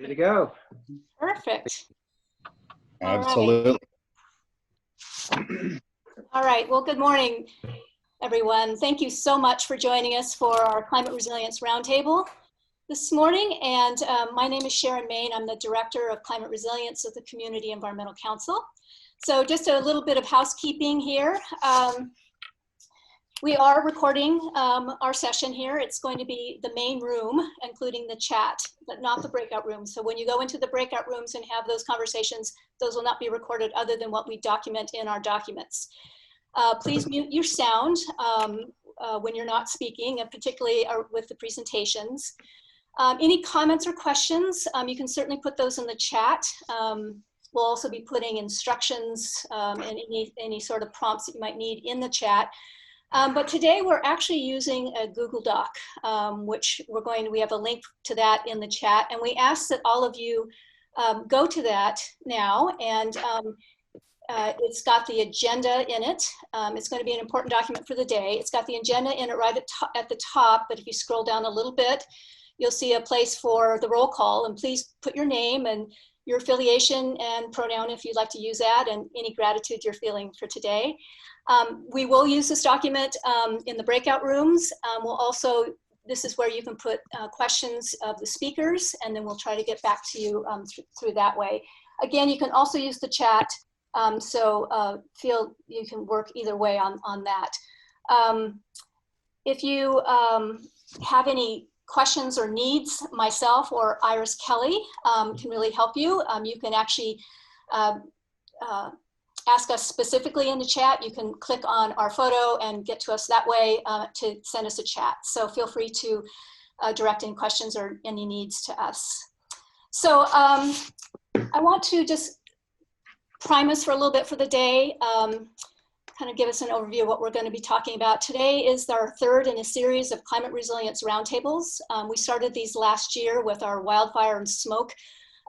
Ready to go. Perfect. Absolutely. All right. Well, good morning, everyone. Thank you so much for joining us for our Climate Resilience Roundtable this morning. And my name is Sharon Main. I'm the Director of Climate Resilience of the Community Environmental Council. So just a little bit of housekeeping here. We are recording our session here. It's going to be the main room, including the chat, but not the breakout rooms. So when you go into the breakout rooms and have those conversations, those will not be recorded other than what we document in our documents. Please mute your sound when you're not speaking, and particularly with the presentations. Any comments or questions, you can certainly put those in the chat. We'll also be putting instructions and any sort of prompts that you might need in the chat. But today we're actually using a Google Doc, which we have a link to that in the chat. And we ask that all of you go to that now. And it's got the agenda in it. It's going to be an important document for the day. It's got the agenda in it right at the top. But if you scroll down a little bit, you'll see a place for the roll call. And please put your name and your affiliation and pronoun if you'd like to use that, and any gratitude you're feeling for today. We will use this document in the breakout rooms. We'll also, this is where you can put questions of the speakers, and then we'll try to get back to you through that way. Again, you can also use the chat, so feel you can work either way on that. If you have any questions or needs, myself or Iris Kelly can really help you. You can actually ask us specifically in the chat. You can click on our photo and get to us that way to send us a chat. So feel free to direct any questions or any needs to us. So I want to just prime us for a little bit for the day. Kind of give us an overview of what we're going to be talking about. Today is our third in a series of climate resilience roundtables. We started these last year with our wildfire and smoke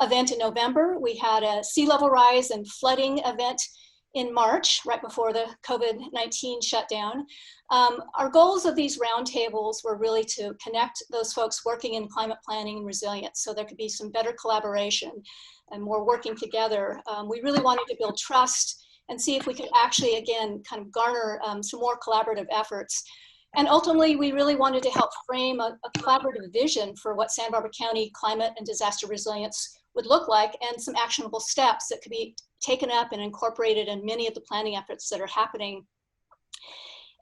event in November. We had a sea level rise and flooding event in March, right before the COVID-19 shutdown. Our goals of these roundtables were really to connect those folks working in climate planning and resilience so there could be some better collaboration and more working together. We really wanted to build trust and see if we could actually, again, kind of garner some more collaborative efforts. And ultimately, we really wanted to help frame a collaborative vision for what Santa Barbara County climate and disaster resilience would look like, and some actionable steps that could be taken up and incorporated in many of the planning efforts that are happening.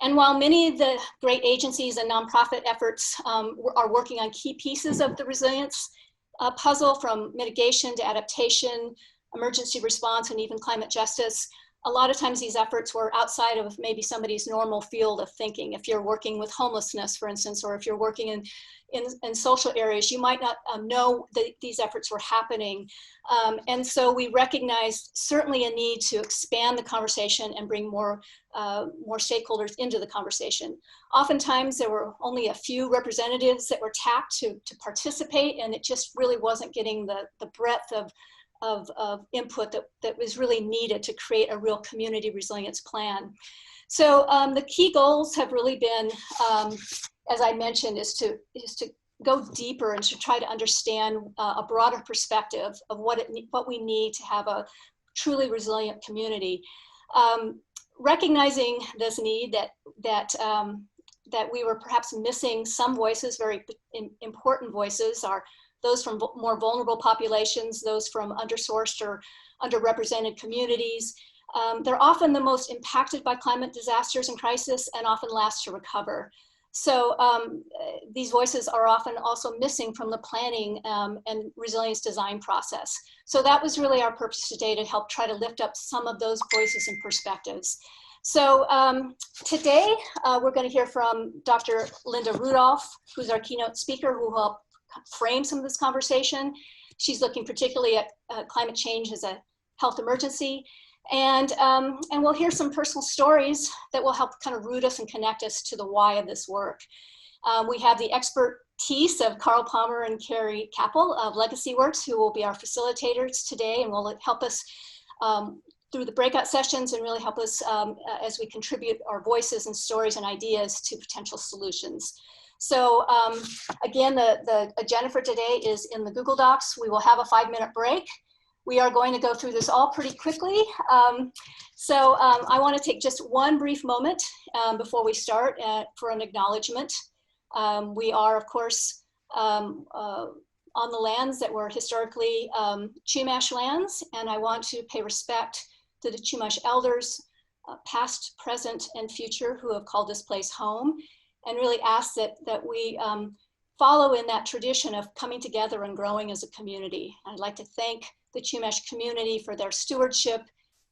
And while many of the great agencies and nonprofit efforts are working on key pieces of the resilience puzzle, from mitigation to adaptation, emergency response, and even climate justice, a lot of times these efforts were outside of maybe somebody's normal field of thinking. If you're working with homelessness, for instance, or if you're working in social areas, you might not know that these efforts were happening. And so we recognized certainly a need to expand the conversation and bring more stakeholders into the conversation. Oftentimes there were only a few representatives that were tapped to participate, and it just really wasn't getting the breadth of input that was really needed to create a real community resilience plan. So the key goals have really been, as I mentioned, is to go deeper and to try to understand a broader perspective of what we need to have a truly resilient community. Recognizing this need that we were perhaps missing some voices, very important voices, are those from more vulnerable populations, those from undersourced or underrepresented communities. They're often the most impacted by climate disasters and crisis, and often last to recover. So these voices are often also missing from the planning and resilience design process. So that was really our purpose today, to help try to lift up some of those voices and perspectives. So today we're going to hear from Dr. Linda Rudolph, who's our keynote speaker, who will help frame some of this conversation. She's looking particularly at climate change as a health emergency. And we'll hear some personal stories that will help kind of root us and connect us to the why of this work. We have the expertise of Carl Palmer and Carrie Capel of Legacy Works, who will be our facilitators today and will help us through the breakout sessions and really help us as we contribute our voices and stories and ideas to potential solutions. So again, the agenda for today is in the Google Docs. We will have a 5-minute break. We are going to go through this all pretty quickly. I want to take just one brief moment before we start for an acknowledgement. We are, of course, on the lands that were historically Chumash lands, and I want to pay respect to the Chumash elders, past, present, and future, who have called this place home, and really ask that we follow in that tradition of coming together and growing as a community. I'd like to thank the Chumash community for their stewardship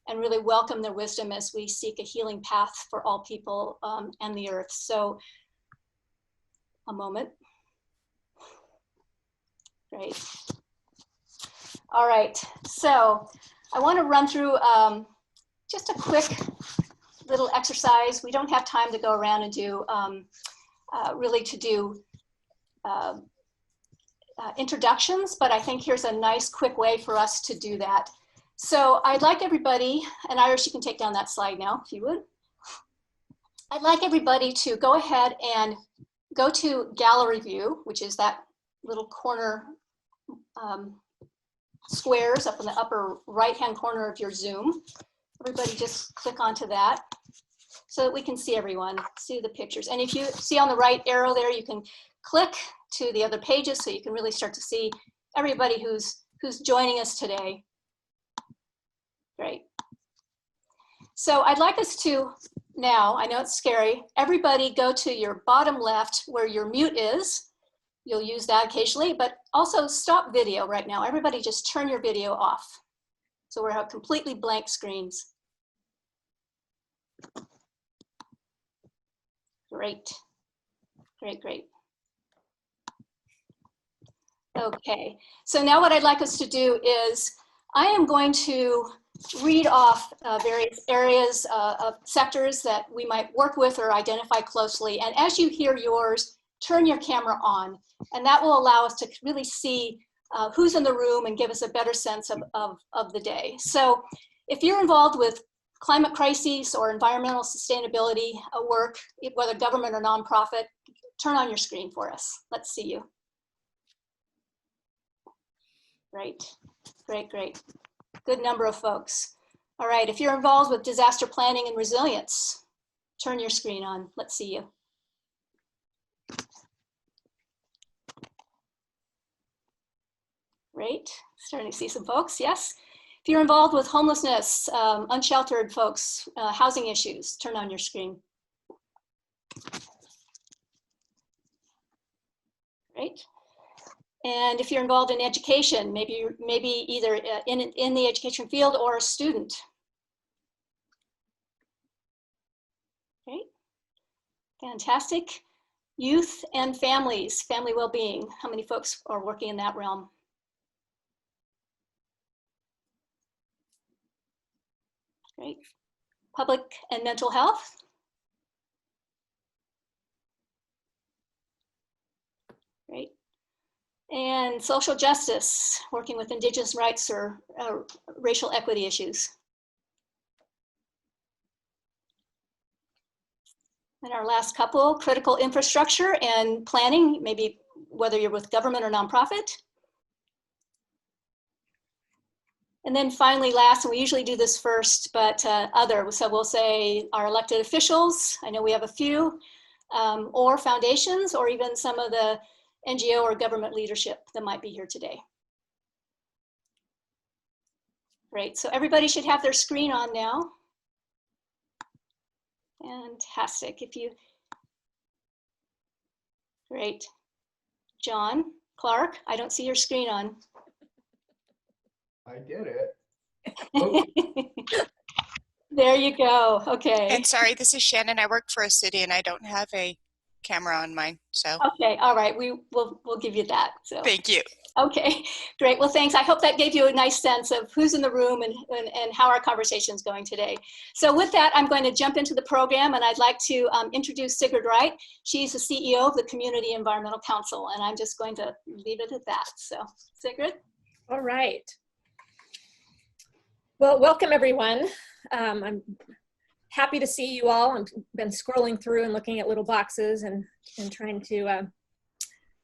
and really welcome their wisdom as we seek a healing path for all people and the earth. So, a moment. Great. All right, so I want to run through just a quick little exercise. We don't have time to go around and do introductions, but I think here's a nice quick way for us to do that. So I'd like everybody, and Iris, you can take down that slide now if you would. I'd like everybody to go ahead and go to gallery view, which is that little corner squares up in the upper right-hand corner of your Zoom. Everybody just click onto that so that we can see everyone, see the pictures. And if you see on the right arrow there, you can click to the other pages so you can really start to see everybody who's joining us today. Great. So I'd like us to now, I know it's scary, everybody go to your bottom left where your mute is. You'll use that occasionally, but also stop video right now. Everybody just turn your video off. So we're completely blank screens. Great, great, great. Okay, so now what I'd like us to do is I am going to read off various areas of sectors that we might work with or identify closely. And as you hear yours, turn your camera on. And that will allow us to really see who's in the room and give us a better sense of the day. So if you're involved with climate crises or environmental sustainability work, whether government or nonprofit, turn on your screen for us. Let's see you. Great, great, great. Good number of folks. All right, if you're involved with disaster planning and resilience, turn your screen on. Let's see you. Great, starting to see some folks, yes. If you're involved with homelessness, unsheltered folks, housing issues, turn on your screen. Great. And if you're involved in education, maybe either in the education field or a student. Great, fantastic. Youth and families, family well-being. How many folks are working in that realm? Great. Public and mental health. Great. And social justice, working with Indigenous rights or racial equity issues. And our last couple, critical infrastructure and planning, maybe whether you're with government or nonprofit. And then finally, last, and we usually do this first, but other, so we'll say our elected officials, I know we have a few, or foundations, or even some of the NGO or government leadership that might be here today. Great, so everybody should have their screen on now. Fantastic, if you, great. John, Clark, I don't see your screen on. I did it. Oh. There you go, okay. And sorry, this is Shannon. I work for a city and I don't have a camera on mine, so. Okay, all right, we'll give you that. So. Thank you. Okay, great. Well, thanks. I hope that gave you a nice sense of who's in the room and how our conversation is going today. So with that, I'm going to jump into the program, and I'd like to introduce Sigrid Wright. She's the CEO of the Community Environmental Council, and I'm just going to leave it at that. So, Sigrid. All right. Well, welcome everyone. I'm happy to see you all. I've been scrolling through and looking at little boxes and and trying to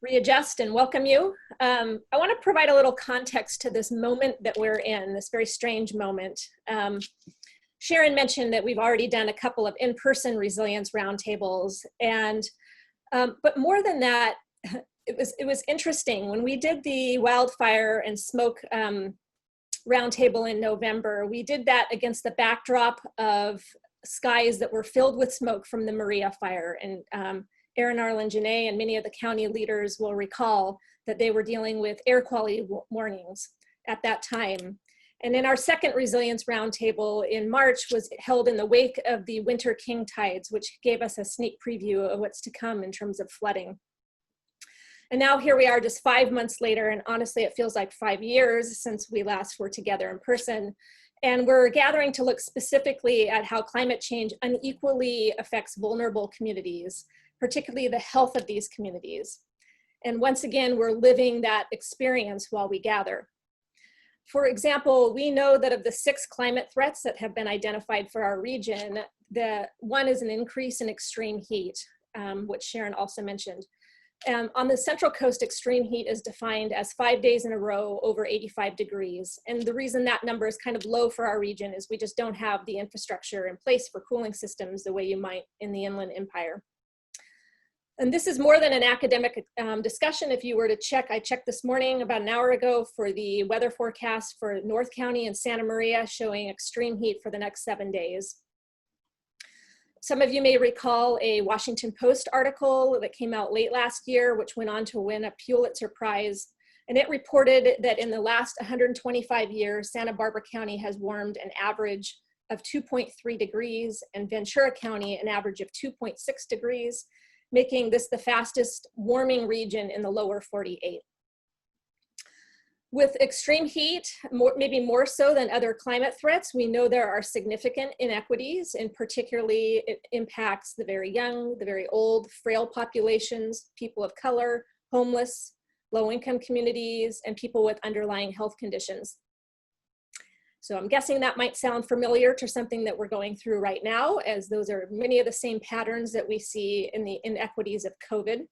readjust and welcome you. I want to provide a little context to this moment that we're in, this very strange moment. Sharon mentioned that we've already done a couple of in-person resilience roundtables, and but more than that, it was interesting. When we did the wildfire and smoke roundtable in November, we did that against the backdrop of skies that were filled with smoke from the Maria fire. And Erin Arlen Janae and many of the county leaders will recall that they were dealing with air quality warnings at that time. And in our second resilience roundtable in March was held in the wake of the winter king tides, which gave us a sneak preview of what's to come in terms of flooding. And now here we are just 5 months later, and honestly, it feels like 5 years since we last were together in person. And we're gathering to look specifically at how climate change unequally affects vulnerable communities, particularly the health of these communities. And once again, we're living that experience while we gather. For example, we know that of the 6 climate threats that have been identified for our region, the one is an increase in extreme heat, which Sharon also mentioned. On the Central Coast, extreme heat is defined as 5 days in a row over 85 degrees. And the reason that number is kind of low for our region is we just don't have the infrastructure in place for cooling systems the way you might in the Inland Empire. And this is more than an academic discussion. If you were to check, I checked this morning about an hour ago for the weather forecast for North County and Santa Maria showing extreme heat for the next 7 days. Some of you may recall a Washington Post article that came out late last year, which went on to win a Pulitzer Prize. And it reported that in the last 125 years, Santa Barbara County has warmed an average of 2.3 degrees and Ventura County an average of 2.6 degrees, making this the fastest warming region in the lower 48. With extreme heat, maybe more so than other climate threats, we know there are significant inequities, and particularly it impacts the very young, the very old, frail populations, people of color, homeless, low-income communities, and people with underlying health conditions. So I'm guessing that might sound familiar to something that we're going through right now, as those are many of the same patterns that we see in the inequities of COVID.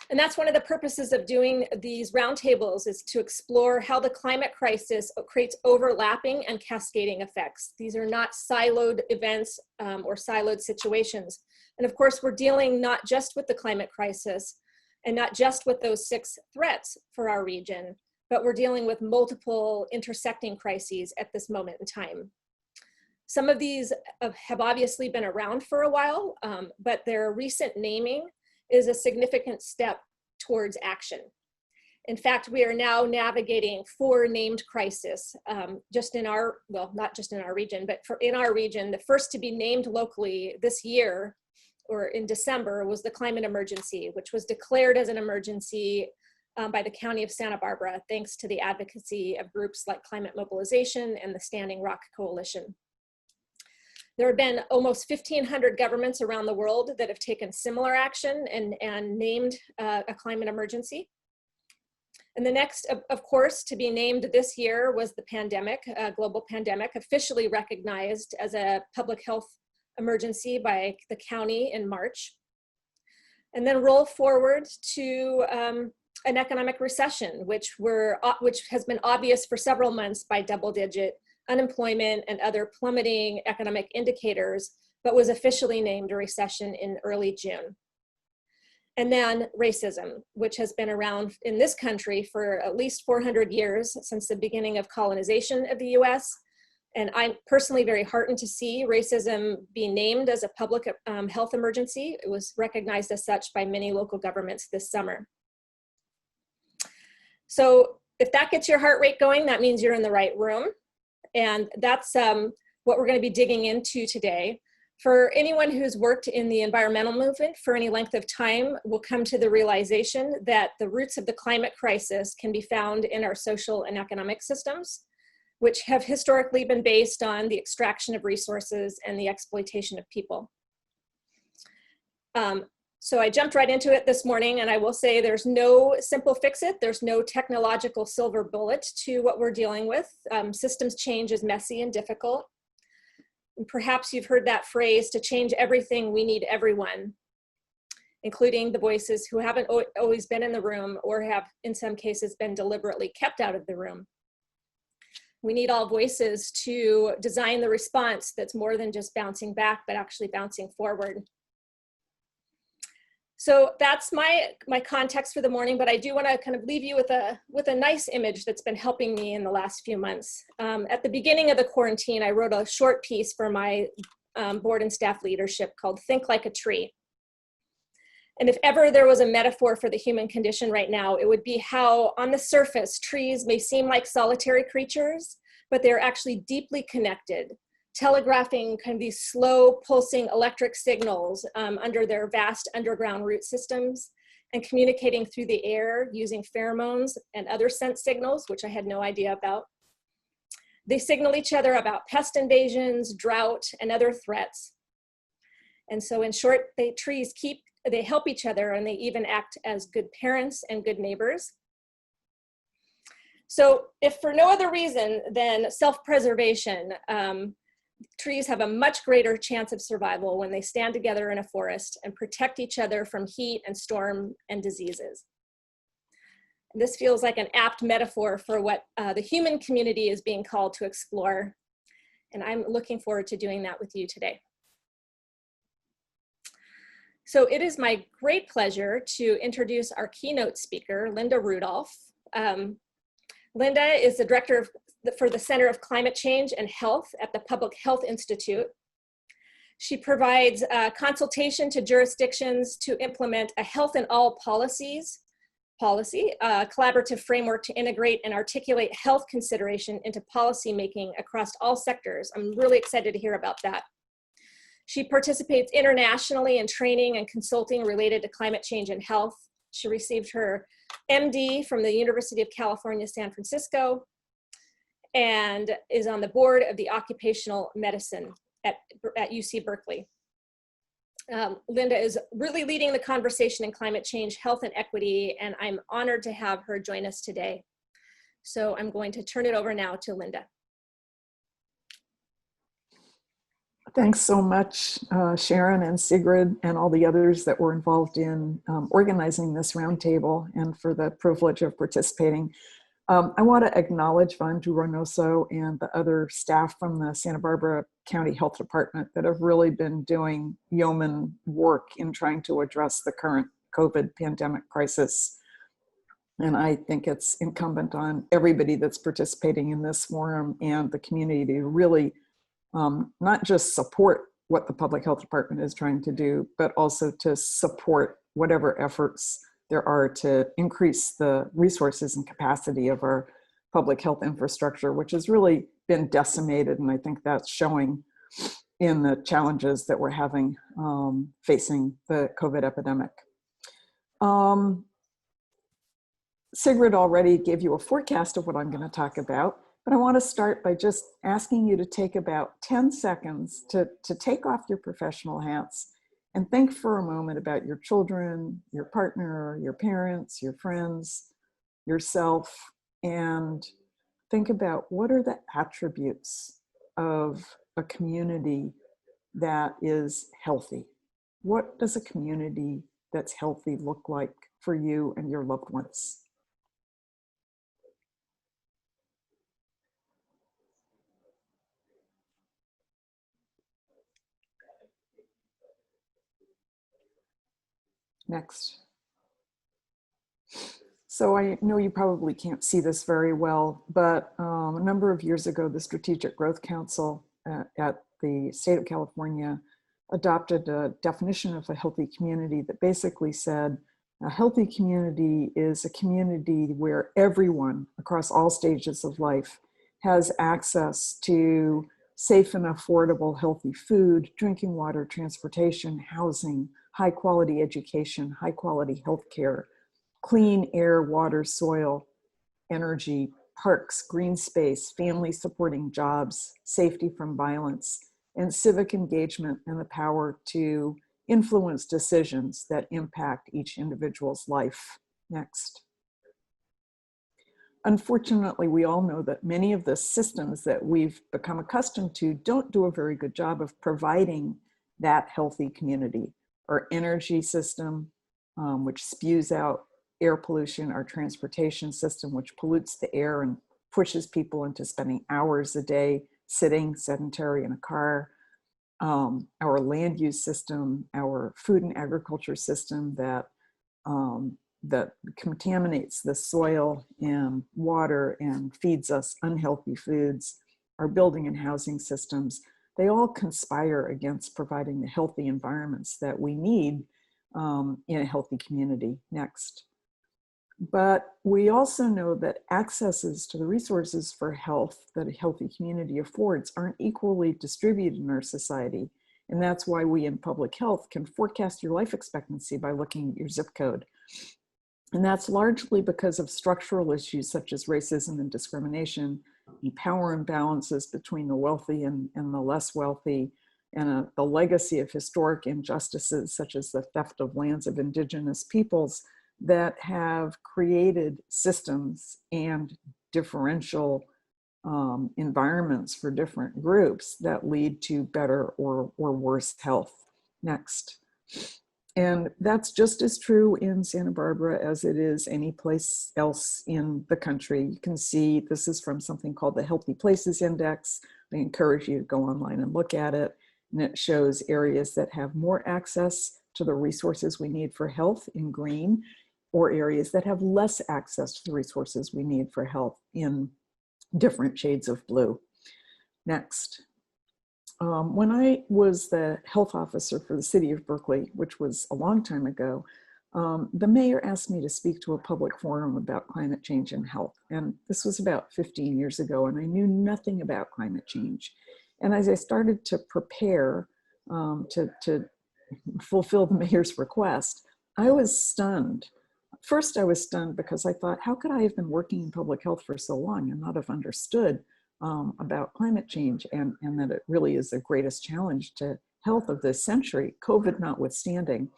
And that's one of the purposes of doing these roundtables, is to explore how the climate crisis creates overlapping and cascading effects. These are not siloed events or siloed situations. And of course, we're dealing not just with the climate crisis and not just with those 6 threats for our region, but we're dealing with multiple intersecting crises at this moment in time. Some of these have obviously been around for a while, but their recent naming is a significant step towards action. In fact, we are now navigating 4 named crises just in our, well, not just in our region, but in our region. The first to be named locally this year, or in December, was the climate emergency, which was declared as an emergency by the County of Santa Barbara, thanks to the advocacy of groups like Climate Mobilization and the Standing Rock Coalition. There have been almost 1,500 governments around the world that have taken similar action and named a climate emergency. And the next, of course, to be named this year was the pandemic, a global pandemic, officially recognized as a public health emergency by the county in March. And then roll forward to an economic recession, which has been obvious for several months by double-digit unemployment and other plummeting economic indicators, but was officially named a recession in early June. And then racism, which has been around in this country for at least 400 years, since the beginning of colonization of the US. And I'm personally very heartened to see racism be named as a public health emergency. It was recognized as such by many local governments this summer. So if that gets your heart rate going, that means you're in the right room. And that's what we're going to be digging into today. For anyone who's worked in the environmental movement for any length of time will come to the realization that the roots of the climate crisis can be found in our social and economic systems, which have historically been based on the extraction of resources and the exploitation of people. So I jumped right into it this morning, and I will say there's no simple fix-it. There's no technological silver bullet to what we're dealing with. Systems change is messy and difficult. And perhaps you've heard that phrase, to change everything, we need everyone. including the voices who haven't always been in the room or have, in some cases, been deliberately kept out of the room. We need all voices to design the response that's more than just bouncing back, but actually bouncing forward. So that's my context for the morning, but I do want to kind of leave you with a nice image that's been helping me in the last few months. At the beginning of the quarantine, I wrote a short piece for my board and staff leadership called Think Like a Tree. And if ever there was a metaphor for the human condition right now, it would be how on the surface, trees may seem like solitary creatures, but they're actually deeply connected, telegraphing kind of these slow pulsing electric signals under their vast underground root systems and communicating through the air using pheromones and other scent signals, which I had no idea about. They signal each other about pest invasions, drought, and other threats. And so in short, trees help each other, and they even act as good parents and good neighbors. So if for no other reason than self-preservation, trees have a much greater chance of survival when they stand together in a forest and protect each other from heat and storm and diseases. This feels like an apt metaphor for what the human community is being called to explore. And I'm looking forward to doing that with you today. So it is my great pleasure to introduce our keynote speaker, Linda Rudolph. Linda is the director for the Center of Climate Change and Health at the Public Health Institute. She provides consultation to jurisdictions to implement a health in all policy, a collaborative framework to integrate and articulate health consideration into policy making across all sectors. I'm really excited to hear about that. She participates internationally in training and consulting related to climate change and health. She received her MD from the University of California, San Francisco, and is on the board of the occupational medicine at UC Berkeley. Linda is really leading the conversation in climate change, health, and equity, and I'm honored to have her join us today. So I'm going to turn it over now to Linda. Thanks so much, Sharon and Sigrid and all the others that were involved in organizing this roundtable and for the privilege of participating. I want to acknowledge Vanju Reynoso and the other staff from the Santa Barbara County Health Department that have really been doing yeoman work in trying to address the current COVID pandemic crisis. And I think it's incumbent on everybody that's participating in this forum and the community to really not just support what the Public Health Department is trying to do, but also to support whatever efforts there are to increase the resources and capacity of our public health infrastructure, which has really been decimated. And I think that's showing in the challenges that we're having facing the COVID epidemic. Sigrid already gave you a forecast of what I'm going to talk about, but I want to start by just asking you to take about 10 seconds to take off your professional hats and think for a moment about your children, your partner, your parents, your friends, yourself, and think about what are the attributes of a community that is healthy. What does a community that's healthy look like for you and your loved ones? Next. So I know you probably can't see this very well, but a number of years ago, the Strategic Growth Council at the state of California adopted a definition of a healthy community that basically said a healthy community is a community where everyone across all stages of life has access to safe and affordable healthy food, drinking water, transportation, housing, high quality education, high quality healthcare, clean air, water, soil, energy, parks, green space, family supporting jobs, safety from violence, and civic engagement and the power to influence decisions that impact each individual's life. Next. Unfortunately, we all know that many of the systems that we've become accustomed to don't do a very good job of providing that healthy community. our energy system, which spews out air pollution, our transportation system, which pollutes the air and pushes people into spending hours a day sitting sedentary in a car, our land use system, our food and agriculture system that contaminates the soil and water and feeds us unhealthy foods, our building and housing systems, they all conspire against providing the healthy environments that we need in a healthy community. Next. But we also know that accesses to the resources for health that a healthy community affords aren't equally distributed in our society. And that's why we in public health can forecast your life expectancy by looking at your zip code. And that's largely because of structural issues such as racism and discrimination, the power imbalances between the wealthy and the less wealthy, and the legacy of historic injustices such as the theft of lands of indigenous peoples that have created systems and differential environments for different groups that lead to better or worse health. Next. And that's just as true in Santa Barbara as it is any place else in the country. You can see this is from something called the Healthy Places Index. I encourage you to go online and look at it. And it shows areas that have more access to the resources we need for health in green, or areas that have less access to the resources we need for health in different shades of blue. Next. When I was the health officer for the city of Berkeley, which was a long time ago, the mayor asked me to speak to a public forum about climate change and health. And this was about 15 years ago, and I knew nothing about climate change. And as I started to prepare to fulfill the mayor's request, I was stunned. First, I was stunned because I thought, how could I have been working in public health for so long and not have understood about climate change and that it really is the greatest challenge to health of this century, COVID notwithstanding.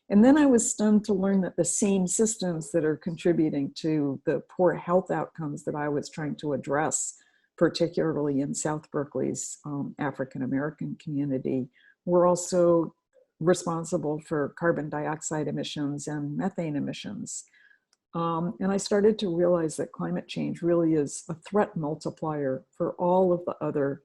And then I was stunned to learn that the same systems that are contributing to the poor health outcomes that I was trying to address, particularly in South Berkeley's African-American community, were also responsible for carbon dioxide emissions and methane emissions. And I started to realize that climate change really is a threat multiplier for all of the other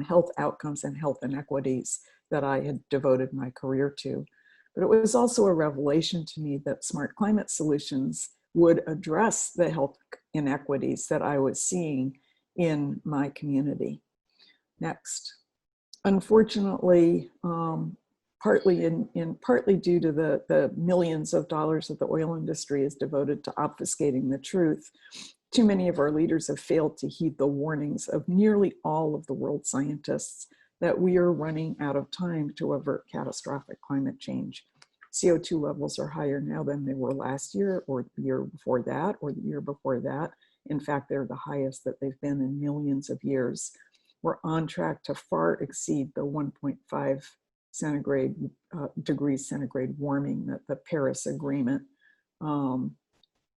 health outcomes and health inequities that I had devoted my career to. But it was also a revelation to me that smart climate solutions would address the health inequities that I was seeing in my community. Next. Unfortunately, partly due to the millions of dollars that the oil industry is devoted to obfuscating the truth, too many of our leaders have failed to heed the warnings of nearly all of the world scientists that we are running out of time to avert catastrophic climate change. CO2 levels are higher now than they were last year or the year before that or the year before that. In fact, they're the highest that they've been in millions of years. We're on track to far exceed the 1.5 degrees centigrade warming that the Paris Agreement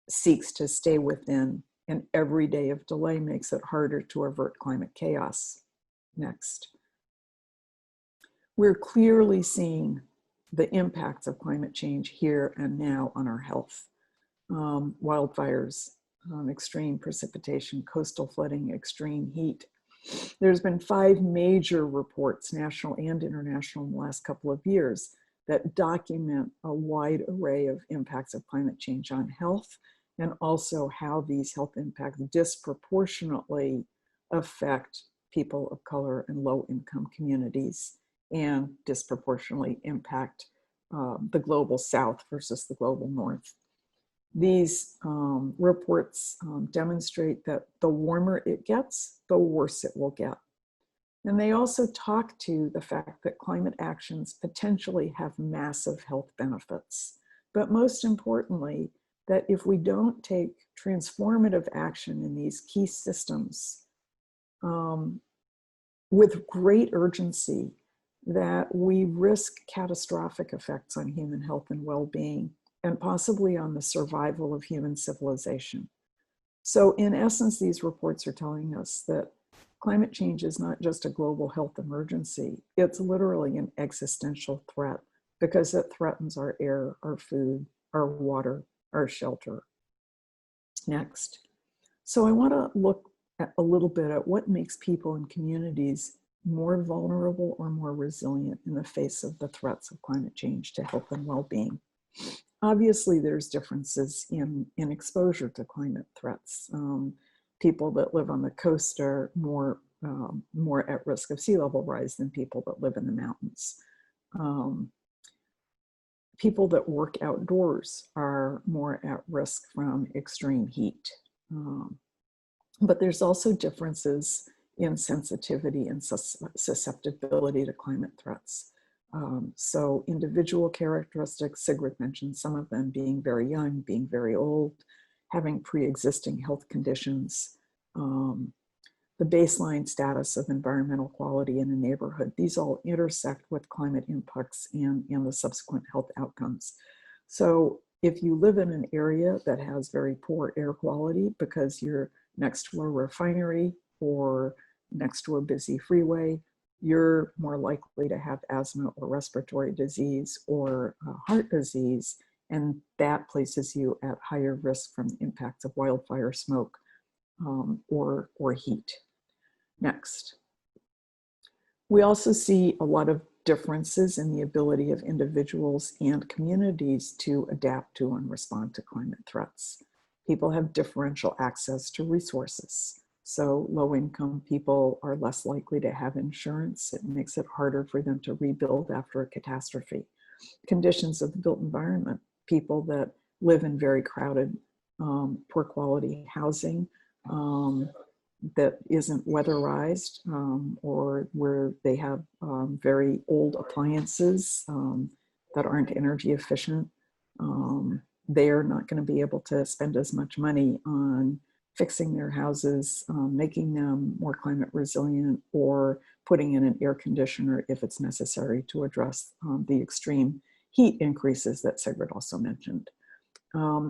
seeks to stay within, and every day of delay makes it harder to avert climate chaos. Next. We're clearly seeing the impacts of climate change here and now on our health. Wildfires, extreme precipitation, coastal flooding, extreme heat. There's been 5 major reports, national and international, in the last couple of years that document a wide array of impacts of climate change on health, and also how these health impacts disproportionately affect people of color and low-income communities, and disproportionately impact the global South versus the global North. These reports demonstrate that the warmer it gets, the worse it will get. And they also talk to the fact that climate actions potentially have massive health benefits. But most importantly, that if we don't take transformative action in these key systems with great urgency, that we risk catastrophic effects on human health and well-being, and possibly on the survival of human civilization. So in essence, these reports are telling us that climate change is not just a global health emergency, it's literally an existential threat because it threatens our air, our food, our water, our shelter. Next. So I want to look at a little bit at what makes people and communities more vulnerable or more resilient in the face of the threats of climate change to health and well-being. Obviously, there's differences in exposure to climate threats. People that live on the coast are more at risk of sea level rise than people that live in the mountains. People that work outdoors are more at risk from extreme heat. But there's also differences in sensitivity and susceptibility to climate threats. So individual characteristics, Sigrid mentioned some of them, being very young, being very old, having pre-existing health conditions, the baseline status of environmental quality in a neighborhood. These all intersect with climate impacts and the subsequent health outcomes. So if you live in an area that has very poor air quality because you're next to a refinery or next to a busy freeway, you're more likely to have asthma or respiratory disease or heart disease, and that places you at higher risk from the impacts of wildfire smoke or heat. Next. We also see a lot of differences in the ability of individuals and communities to adapt to and respond to climate threats. People have differential access to resources. So low-income people are less likely to have insurance. It makes it harder for them to rebuild after a catastrophe. Conditions of the built environment, people that live in very crowded, poor quality housing that isn't weatherized, or where they have very old appliances that aren't energy efficient, they are not going to be able to spend as much money on fixing their houses, making them more climate resilient, or putting in an air conditioner if it's necessary to address the extreme heat increases that Sigrid also mentioned.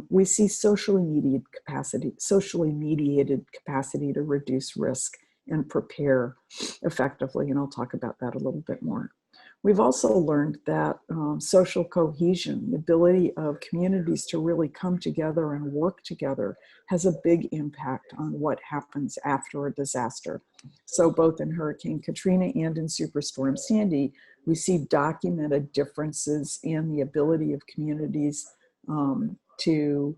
We see socially mediated capacity to reduce risk and prepare effectively, and I'll talk about that a little bit more. We've also learned that social cohesion, the ability of communities to really come together and work together, has a big impact on what happens after a disaster. So both in Hurricane Katrina and in Superstorm Sandy, we see documented differences in the ability of communities to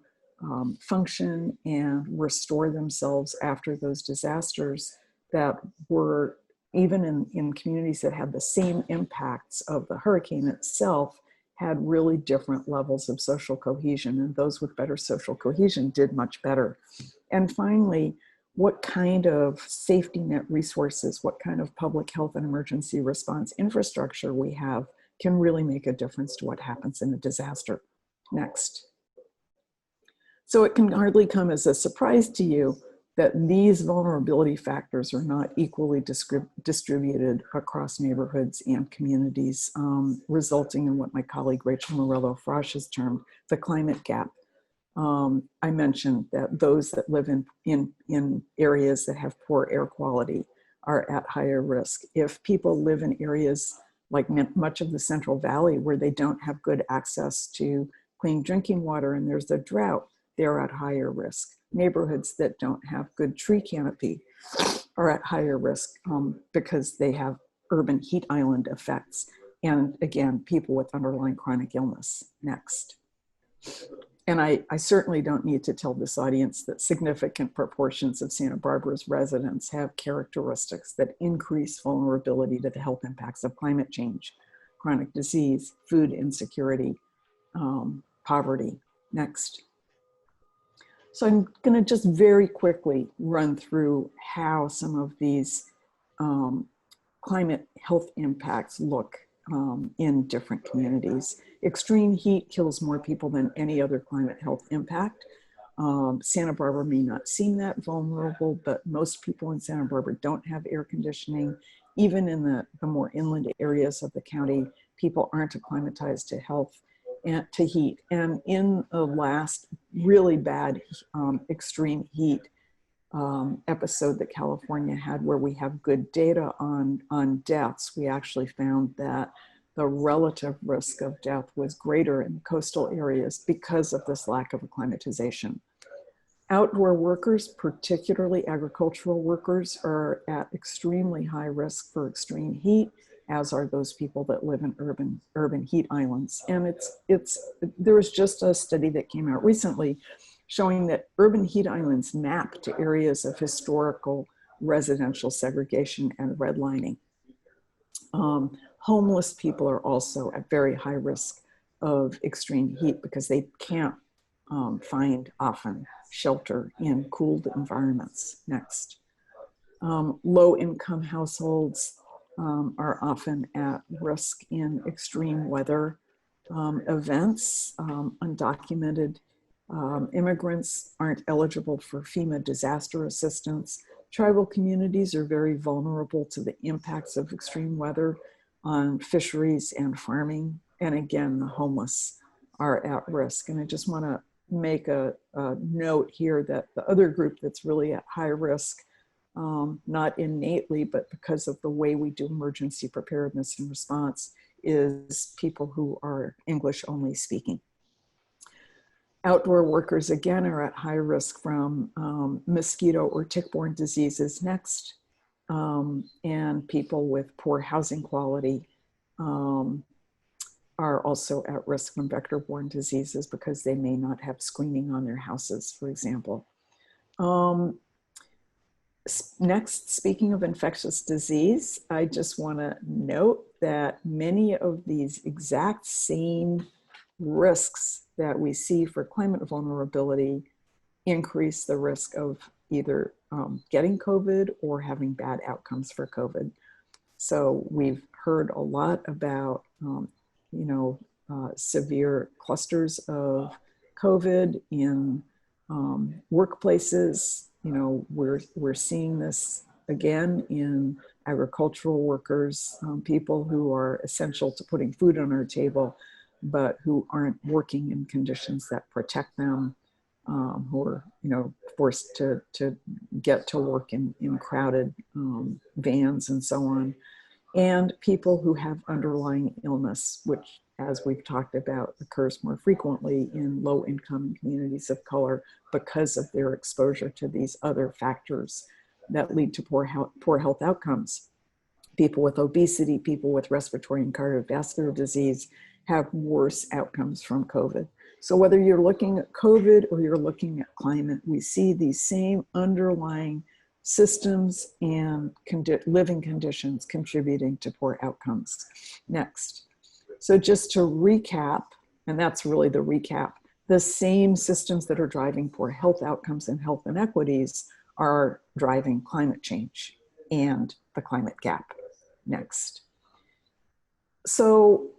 function and restore themselves after those disasters that were, even in communities that had the same impacts of the hurricane itself, had really different levels of social cohesion, and those with better social cohesion did much better. And finally, what kind of safety net resources, what kind of public health and emergency response infrastructure we have can really make a difference to what happens in a disaster. Next. So it can hardly come as a surprise to you that these vulnerability factors are not equally distributed across neighborhoods and communities, resulting in what my colleague Rachel Morello-Frosch has termed the climate gap. I mentioned that those that live in areas that have poor air quality are at higher risk. If people live in areas like much of the Central Valley where they don't have good access to clean drinking water and there's a drought, they're at higher risk. Neighborhoods that don't have good tree canopy are at higher risk because they have urban heat island effects. And again, people with underlying chronic illness. Next. And I certainly don't need to tell this audience that significant proportions of Santa Barbara's residents have characteristics that increase vulnerability to the health impacts of climate change, chronic disease, food insecurity, poverty. Next. So I'm going to just very quickly run through how some of these climate health impacts look in different communities. Extreme heat kills more people than any other climate health impact. Santa Barbara may not seem that vulnerable, but most people in Santa Barbara don't have air conditioning. Even in the more inland areas of the county, people aren't acclimatized to health and to heat. And in the last really bad extreme heat episode that California had, where we have good data on deaths, we actually found that the relative risk of death was greater in coastal areas because of this lack of acclimatization. Outdoor workers, particularly agricultural workers, are at extremely high risk for extreme heat, as are those people that live in urban heat islands. And there was just a study that came out recently showing that urban heat islands map to areas of historical residential segregation and redlining. Homeless people are also at very high risk of extreme heat because they can't find often shelter in cooled environments. Next. Low-income households are often at risk in extreme weather events. Undocumented immigrants aren't eligible for FEMA disaster assistance. Tribal communities are very vulnerable to the impacts of extreme weather on fisheries and farming. And again, the homeless are at risk. And I just want to make a note here that the other group that's really at high risk, not innately, but because of the way we do emergency preparedness and response, is people who are English only speaking. Outdoor workers, again, are at high risk from mosquito or tick-borne diseases next, and people with poor housing quality are also at risk from vector-borne diseases because they may not have screening on their houses, for example. Next, speaking of infectious disease, I just want to note that many of these exact same risks that we see for climate vulnerability increase the risk of either getting COVID or having bad outcomes for COVID. So we've heard a lot about, severe clusters of COVID in workplaces. We're seeing this again in agricultural workers, people who are essential to putting food on our table, but who aren't working in conditions that protect them, who are, forced to get to work in crowded vans and so on, and people who have underlying illness, which, as we've talked about, occurs more frequently in low-income communities of color because of their exposure to these other factors that lead to poor health outcomes. People with obesity, people with respiratory and cardiovascular disease have worse outcomes from COVID. So whether you're looking at COVID or you're looking at climate, we see these same underlying systems and living conditions contributing to poor outcomes. Next. So just to recap, and that's really the recap, the same systems that are driving poor health outcomes and health inequities are driving climate change and the climate gap. Next. So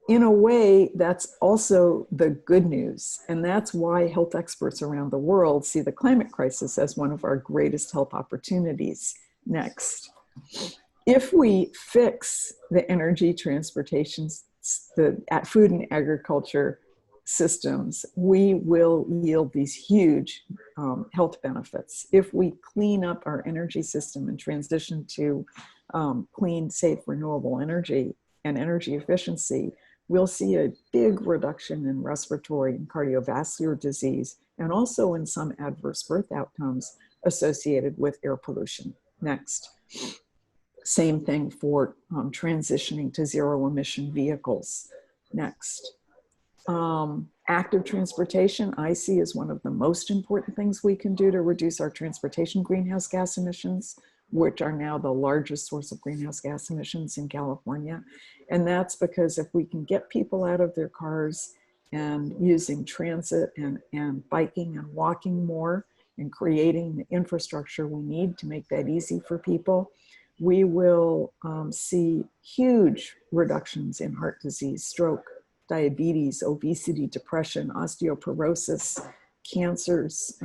in a way, that's also the good news. And that's why health experts around the world see the climate crisis as one of our greatest health opportunities. Next. If we fix the energy, transportation, the food and agriculture systems, we will yield these huge health benefits. If we clean up our energy system and transition to clean, safe, renewable energy and energy efficiency, we'll see a big reduction in respiratory and cardiovascular disease, and also in some adverse birth outcomes associated with air pollution. Next. Same thing for transitioning to zero emission vehicles. Next. Active transportation, I see as one of the most important things we can do to reduce our transportation greenhouse gas emissions, which are now the largest source of greenhouse gas emissions in California. And that's because if we can get people out of their cars and using transit and biking and walking more and creating the infrastructure we need to make that easy for people, we will see huge reductions in heart disease, stroke, diabetes, obesity, depression, osteoporosis, cancers,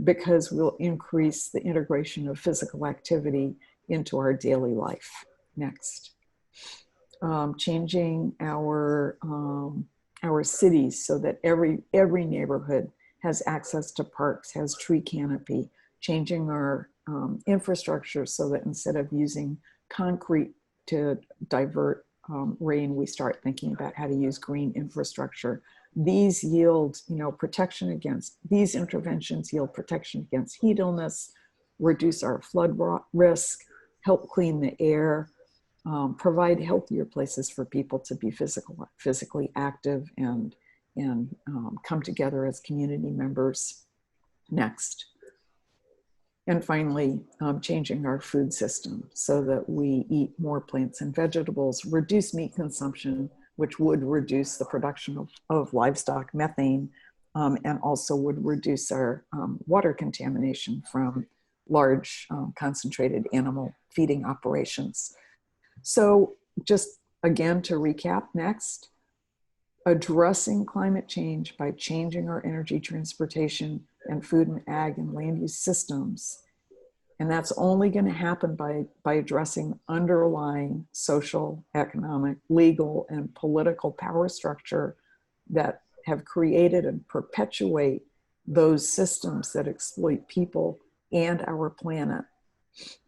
because we'll increase the integration of physical activity into our daily life. Next. Changing our cities so that every neighborhood has access to parks, has tree canopy, changing our infrastructure so that instead of using concrete to divert reign, we start thinking about how to use green infrastructure. These yield, protection against, these interventions yield protection against heat illness, reduce our flood risk, help clean the air, provide healthier places for people to be physically active and come together as community members. Next. And finally, changing our food system so that we eat more plants and vegetables, reduce meat consumption, which would reduce the production of livestock methane, and also would reduce our water contamination from large concentrated animal feeding operations. So just again, to recap, next, addressing climate change by changing our energy, transportation, and food and ag and land use systems. And that's only going to happen by addressing underlying social, economic, legal, and political power structure that have created and perpetuate those systems that exploit people and our planet.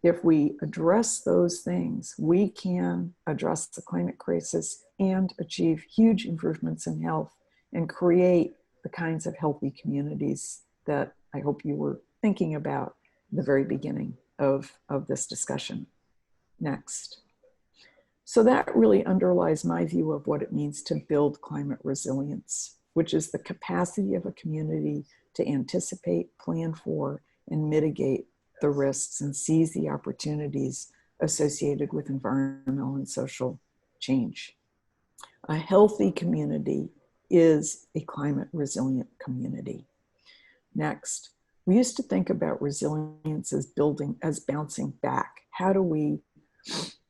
If we address those things, we can address the climate crisis and achieve huge improvements in health and create the kinds of healthy communities that I hope you were thinking about at the very beginning of this discussion. Next. So that really underlies my view of what it means to build climate resilience, which is the capacity of a community to anticipate, plan for, and mitigate the risks and seize the opportunities associated with environmental and social change. A healthy community is a climate resilient community. Next, we used to think about resilience as bouncing back. How do we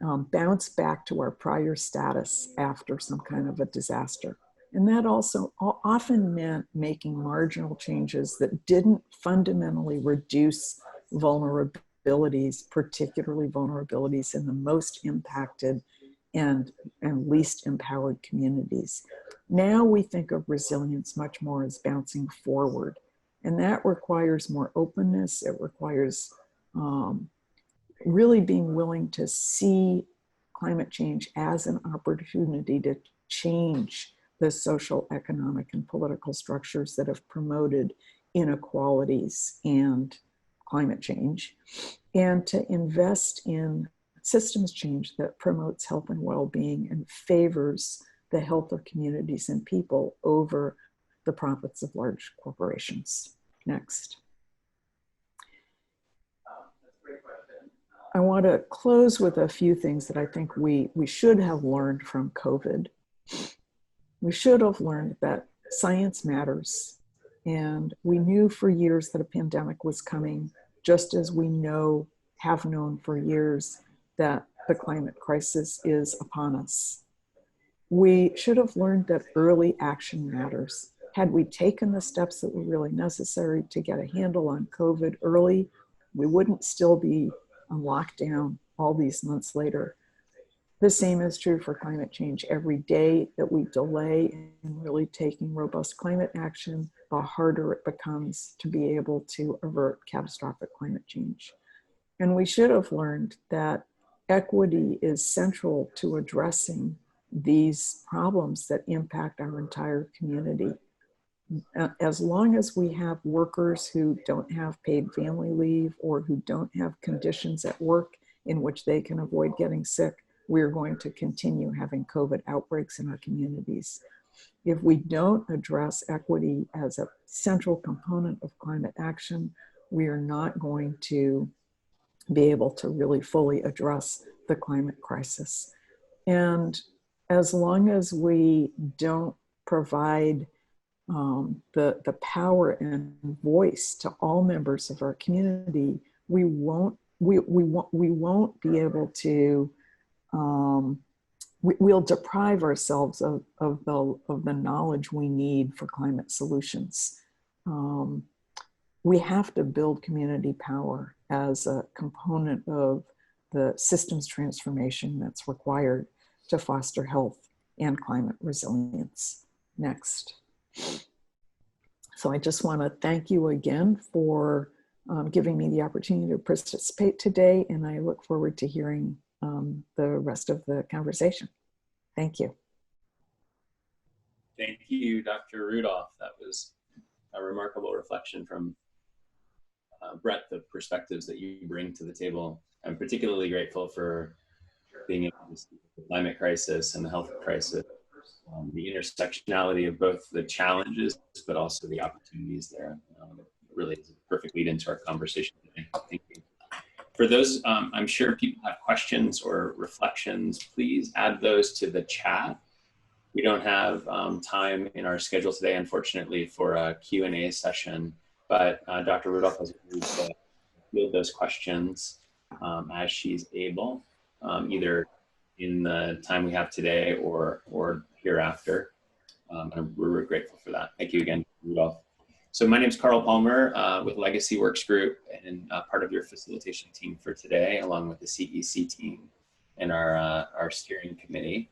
bounce back to our prior status after some kind of a disaster? And that also often meant making marginal changes that didn't fundamentally reduce vulnerabilities, particularly vulnerabilities in the most impacted and least empowered communities. Now we think of resilience much more as bouncing forward. And that requires more openness. It requires really being willing to see climate change as an opportunity to change the social, economic, and political structures that have promoted inequalities and climate change, and to invest in systems change that promotes health and well-being and favors the health of communities and people over the profits of large corporations. Next. I want to close with a few things that I think we should have learned from COVID. We should have learned that science matters. And we knew for years that a pandemic was coming, just as we have known for years that the climate crisis is upon us. We should have learned that early action matters. Had we taken the steps that were really necessary to get a handle on COVID early, we wouldn't still be on lockdown all these months later. The same is true for climate change. Every day that we delay in really taking robust climate action, the harder it becomes to be able to avert catastrophic climate change. And we should have learned that equity is central to addressing these problems that impact our entire community. As long as we have workers who don't have paid family leave or who don't have conditions at work in which they can avoid getting sick, we're going to continue having COVID outbreaks in our communities. If we don't address equity as a central component of climate action, we are not going to be able to really fully address the climate crisis. And as long as we don't provide the power and voice to all members of our community, we won't be able to. We'll deprive ourselves of the knowledge we need for climate solutions. We have to build community power as a component of the systems transformation that's required to foster health and climate resilience. Next. So I just want to thank you again for giving me the opportunity to participate today, and I look forward to hearing the rest of the conversation. Thank you. Thank you, Dr. Rudolph. That was a remarkable reflection from breadth of perspectives that you bring to the table. I'm particularly grateful for being able to see the climate crisis and the health crisis, the intersectionality of both the challenges, but also the opportunities there. Really is a perfect lead into our conversation today. Thank you. For those, I'm sure people have questions or reflections, please add those to the chat. We don't have time in our schedule today, unfortunately, for a Q&A session, but Dr. Rudolph has agreed to field those questions as she's able, either in the time we have today or hereafter. And we're grateful for that. Thank you again, Rudolph. So my name is Carl Palmer with Legacy Works Group and part of your facilitation team for today, along with the CEC team and our steering committee.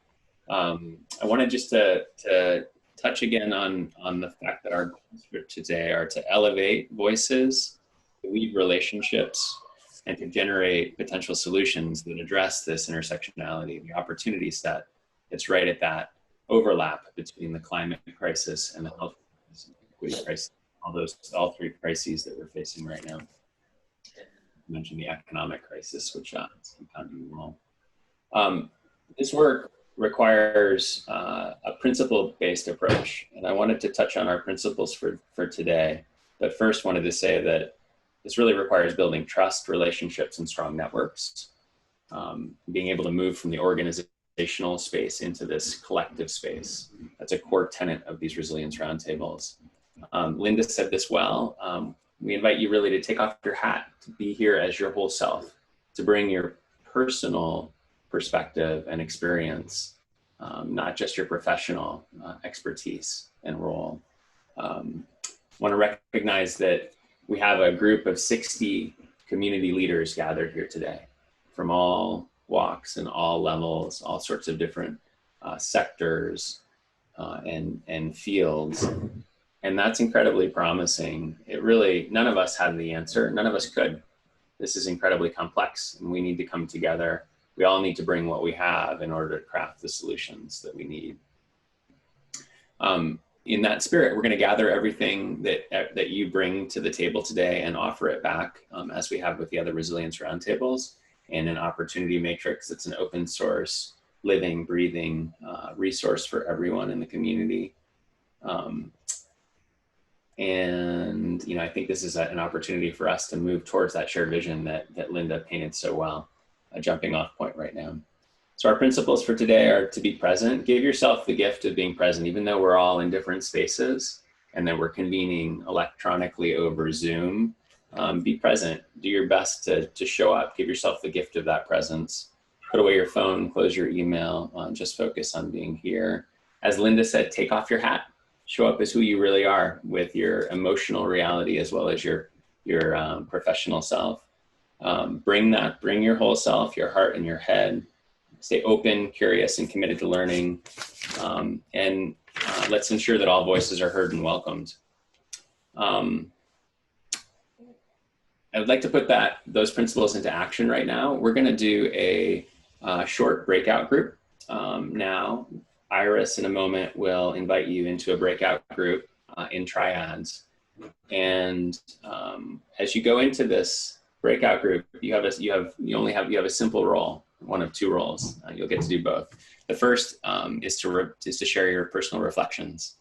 I wanted just to touch again on the fact that our goals for today are to elevate voices, to lead relationships, and to generate potential solutions that address this intersectionality, the opportunity set that's right at that overlap between the climate crisis and the health crisis and equity crisis, all three crises that we're facing right now. I mentioned the economic crisis, which is compounding well. This work requires a principle-based approach, and I wanted to touch on our principles for today, but first wanted to say that this really requires building trust, relationships, and strong networks, being able to move from the organizational space into this collective space. That's a core tenet of these resilience roundtables. Linda said this well. We invite you really to take off your hat, to be here as your whole self, to bring your personal perspective and experience, not just your professional expertise and role. Want to recognize that we have a group of 60 community leaders gathered here today from all walks and all levels, all sorts of different sectors and fields. And that's incredibly promising. It really, none of us had the answer. None of us could. This is incredibly complex and we need to come together. We all need to bring what we have in order to craft the solutions that we need. In that spirit, we're going to gather everything that you bring to the table today and offer it back as we have with the other resilience roundtables and an opportunity matrix. It's an open source, living, breathing resource for everyone in the community. And I think this is an opportunity for us to move towards that shared vision that Linda painted so well, a jumping off point right now. So our principles for today are to be present. Give yourself the gift of being present, even though we're all in different spaces and then we're convening electronically over Zoom. Be present, do your best to show up, give yourself the gift of that presence. Put away your phone, close your email, just focus on being here. As Linda said, take off your hat, show up as who you really are with your emotional reality as well as your professional self. Bring your whole self, your heart and your head. Stay open, curious, and committed to learning. And let's ensure that all voices are heard and welcomed. I would like to put those principles into action right now. We're going to do a short breakout group. Now, Iris in a moment will invite you into a breakout group in triads. And as you go into this breakout group, you have a simple role, one of two roles. You'll get to do both. The first is to share your personal reflections,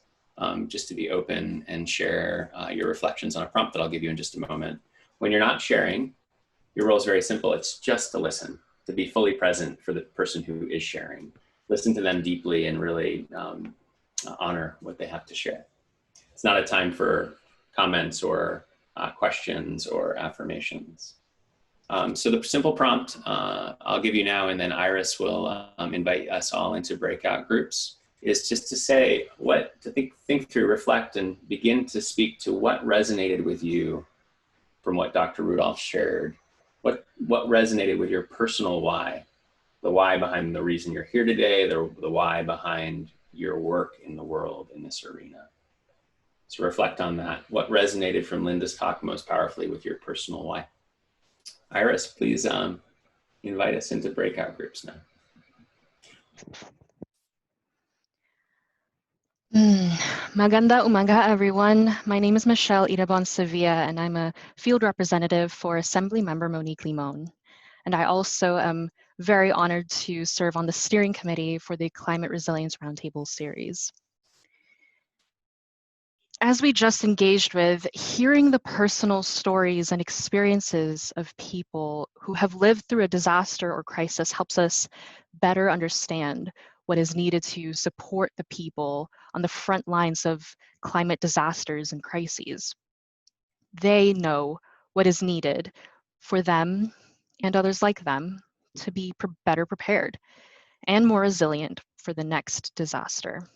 just to be open and share your reflections on a prompt that I'll give you in just a moment. When you're not sharing, your role is very simple. It's just to listen, to be fully present for the person who is sharing. Listen to them deeply and really honor what they have to share. It's not a time for comments or questions or affirmations. So the simple prompt I'll give you now, and then Iris will invite us all into breakout groups, is just to say think through, reflect, and begin to speak to what resonated with you from what Dr. Rudolph shared. What resonated with your personal why, the why behind the reason you're here today, the why behind your work in the world in this arena. So reflect on that. What resonated from Linda's talk most powerfully with your personal why? Iris, please invite us into breakout groups now. Maganda umaga, everyone. My name is Michelle Irabon Sevilla, and I'm a field representative for Assemblymember Monique Limon. And I also am very honored to serve on the steering committee for the Climate Resilience Roundtable series. As we just engaged with, hearing the personal stories and experiences of people who have lived through a disaster or crisis helps us better understand what is needed to support the people on the front lines of climate disasters and crises. They know what is needed for them and others like them to be better prepared and more resilient for the next disaster.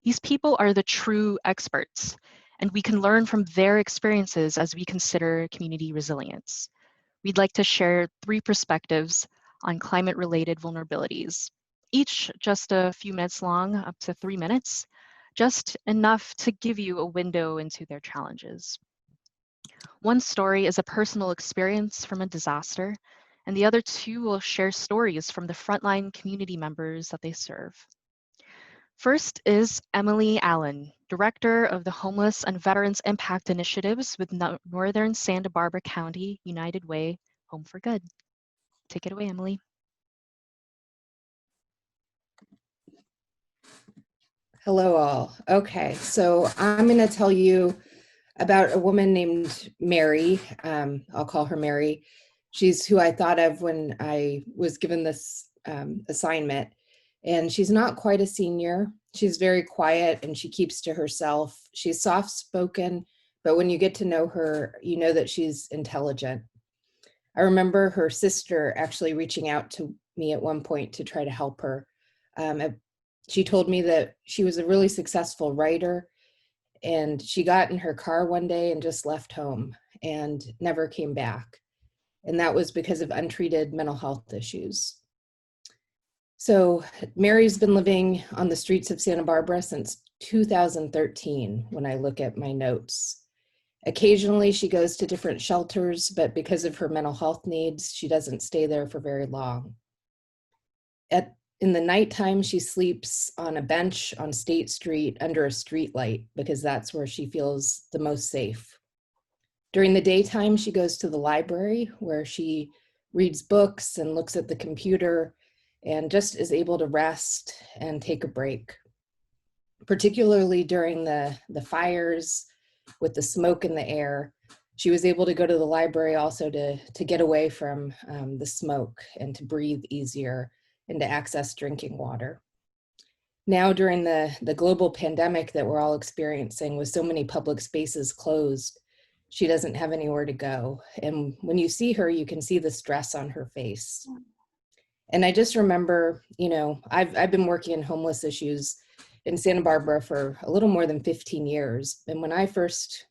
These people are the true experts, and we can learn from their experiences as we consider community resilience. We'd like to share 3 perspectives on climate-related vulnerabilities, each just a few minutes long, up to 3 minutes, just enough to give you a window into their challenges. One story is a personal experience from a disaster, and the other 2 will share stories from the frontline community members that they serve. First is Emily Allen, Director of the Homeless and Veterans Impact Initiatives with Northern Santa Barbara County United Way Home for Good. Take it away, Emily. Hello all. Okay, so I'm going to tell you about a woman named Mary. I'll call her Mary. She's who I thought of when I was given this assignment. And she's not quite a senior. She's very quiet and she keeps to herself. She's soft-spoken, but when you get to know her, you know that she's intelligent. I remember her sister actually reaching out to me at one point to try to help her. She told me that she was a really successful writer and she got in her car one day and just left home and never came back. And that was because of untreated mental health issues. So Mary's been living on the streets of Santa Barbara since 2013 when I look at my notes. Occasionally she goes to different shelters, but because of her mental health needs, she doesn't stay there for very long. In the nighttime, she sleeps on a bench on State Street under a street light because that's where she feels the most safe. During the daytime, she goes to the library where she reads books and looks at the computer and just is able to rest and take a break. Particularly during the fires with the smoke in the air, she was able to go to the library also to get away from the smoke and to breathe easier and to access drinking water. Now during the global pandemic that we're all experiencing with so many public spaces closed, she doesn't have anywhere to go. And when you see her, you can see the stress on her face. And I just remember, you know, I've been working in homeless issues in Santa Barbara for a little more than 15 years. And when I first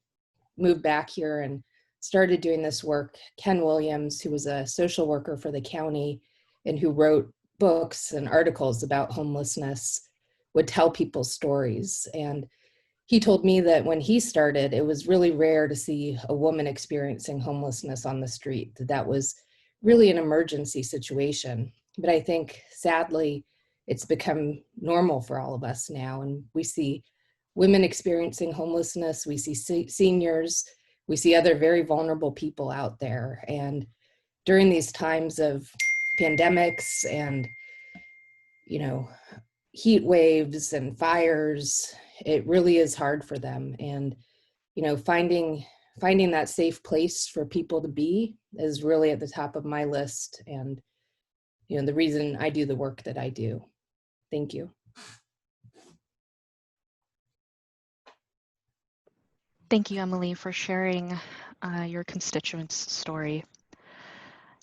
moved back here and started doing this work, Ken Williams, who was a social worker for the county and who wrote books and articles about homelessness, would tell people stories. And he told me that when he started, it was really rare to see a woman experiencing homelessness on the street, that was really an emergency situation. But I think, sadly, it's become normal for all of us now. And we see women experiencing homelessness, we see seniors, we see other very vulnerable people out there. And during these times of pandemics and, you know, heat waves and fires, it really is hard for them. And, you know, finding that safe place for people to be is really at the top of my list. And, you know, the reason I do the work that I do. Thank you. Thank you, Emily, for sharing your constituent's story.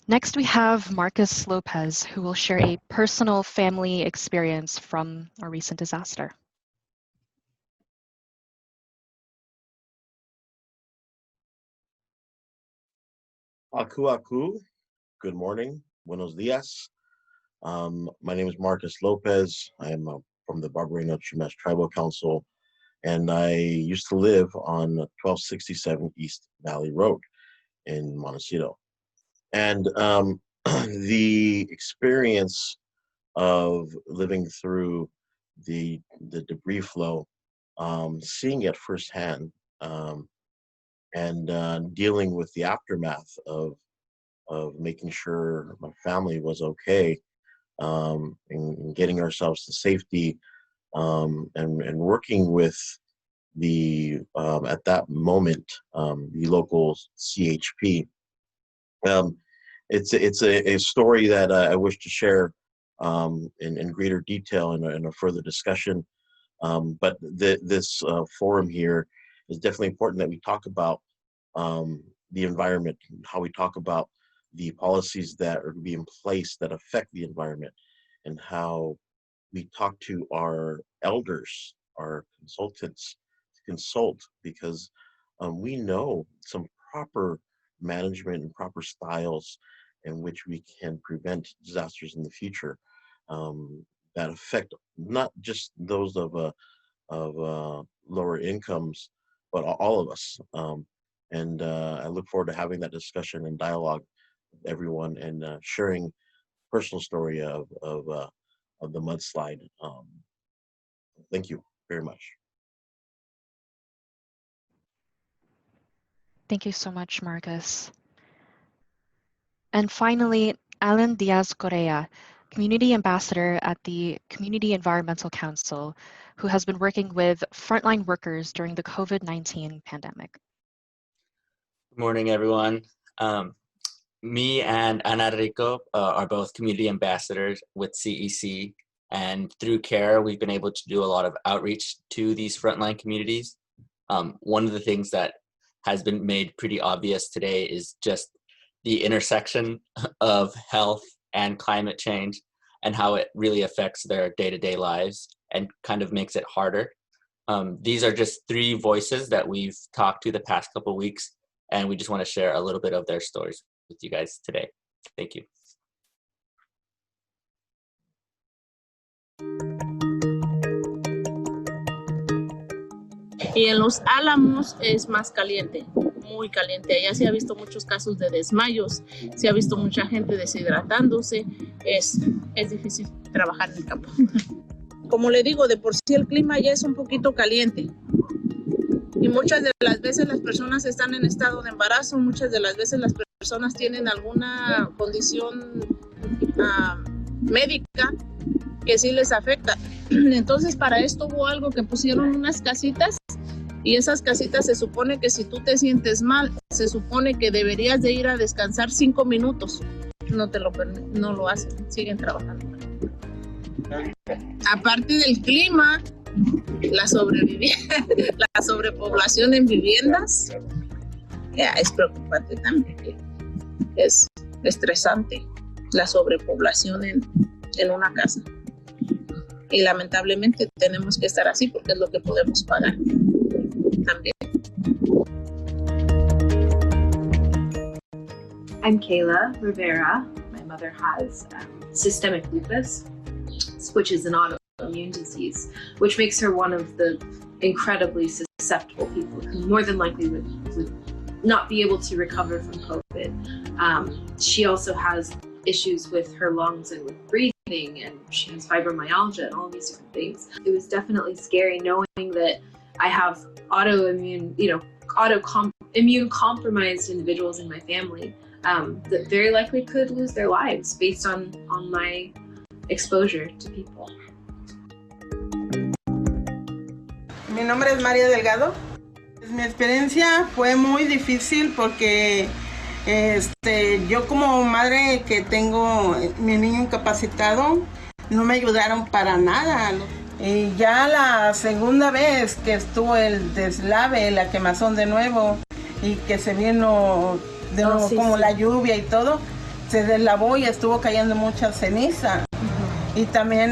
Next, we have Marcus Lopez, who will share a personal family experience from a recent disaster. Aku, good morning, buenos dias. My name is Marcus Lopez. I am from the Barbarino Chumash Tribal Council, and I used to live on 1267 East Valley Road in Montecito. And the experience of living through the debris flow seeing it firsthand, and dealing with the aftermath of making sure my family was okay, and getting ourselves to safety, and working with the at that moment the local CHP. It's a story that I wish to share in greater detail in a further discussion. But this forum here is definitely important that we talk about the environment, how we talk about the policies that are to be in place that affect the environment, and how we talk to our elders, our consultants, to consult, because we know some proper management and proper styles in which we can prevent disasters in the future that affect not just those of lower incomes, but all of us. And I look forward to having that discussion and dialogue with everyone, and sharing personal story of the mudslide. Thank you very much. Thank you so much, Marcus. And finally, Alan Diaz Correa, Community Ambassador at the Community Environmental Council, who has been working with frontline workers during the COVID-19 pandemic. Good morning, everyone. Me and Ana Rico are both community ambassadors with CEC, and through CARE, we've been able to do a lot of outreach to these frontline communities. One of the things that has been made pretty obvious today is just the intersection of health and climate change, and how it really affects their day-to-day lives and kind of makes it harder. These are just 3 voices that we've talked to the past couple weeks, and we just want to share a little bit of their stories with you guys today. Thank you. Y en Los Álamos es más caliente, muy caliente. Allá se ha visto muchos casos de desmayos, se ha visto mucha gente deshidratándose. Es difícil trabajar en el campo. Como le digo, de por sí el clima ya es un poquito caliente. Y muchas de las veces las personas están en estado de embarazo, muchas de las veces las personas tienen alguna condición médica que sí les afecta. Entonces para esto hubo algo que pusieron unas casitas, y esas casitas se supone que si tú te sientes mal, se supone que deberías de ir a descansar 5 minutos. No lo hacen, siguen trabajando. Aparte del clima, la sobrepoblación en viviendas es preocupante también. Es estresante la sobrepoblación en una casa. Y lamentablemente tenemos que estar así porque es lo que podemos pagar también. I'm Kayla Rivera. My mother has systemic lupus, which is an autoimmune disease, which makes her one of the incredibly susceptible people who more than likely would not be able to recover from COVID. She also has issues with her lungs and with breathing, and she has fibromyalgia and all these different things. It was definitely scary knowing that I have immune compromised individuals in my family that very likely could lose their lives based on my exposure to people. Mi nombre es María Delgado. Mi experiencia fue muy difícil porque yo como madre que tengo mi niño incapacitado, no me ayudaron para nada. Y ya la segunda vez que estuvo el deslave, la quemazón de nuevo, y que se vino de nuevo como la lluvia y todo, se deslavó y estuvo cayendo mucha ceniza. Y también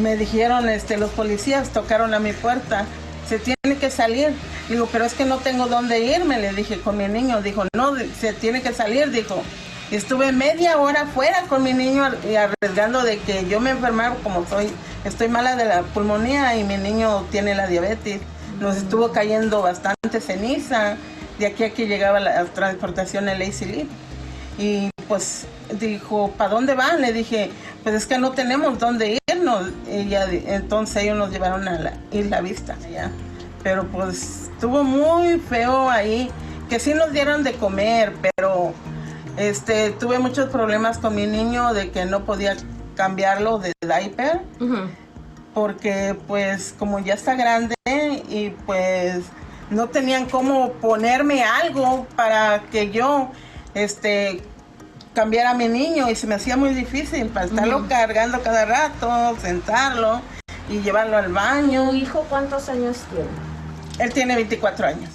me dijeron, los policías tocaron a mi puerta, se tiene que salir. Digo, pero es que no tengo dónde irme, le dije con mi niño. Dijo, no, se tiene que salir, dijo. Estuve media hora fuera con mi niño y arriesgando de que yo me enfermara, como estoy mala de la pulmonía y mi niño tiene la diabetes. Nos estuvo cayendo bastante ceniza, de aquí a que llegaba la transportación el ACLIP. Y pues dijo, ¿para dónde van? Le dije, pues es que no tenemos dónde irnos. entonces ellos nos llevaron a la Isla Vista, allá. Pero pues estuvo muy feo ahí, que sí nos dieron de comer, pero tuve muchos problemas con mi niño de que no podía cambiarlo de diaper, porque pues como ya está grande y pues no tenían cómo ponerme algo para que yo cambiara a mi niño, y se me hacía muy difícil para estarlo cargando cada rato, sentarlo y llevarlo al baño. ¿Tu hijo cuántos años tiene? Él tiene 24 años.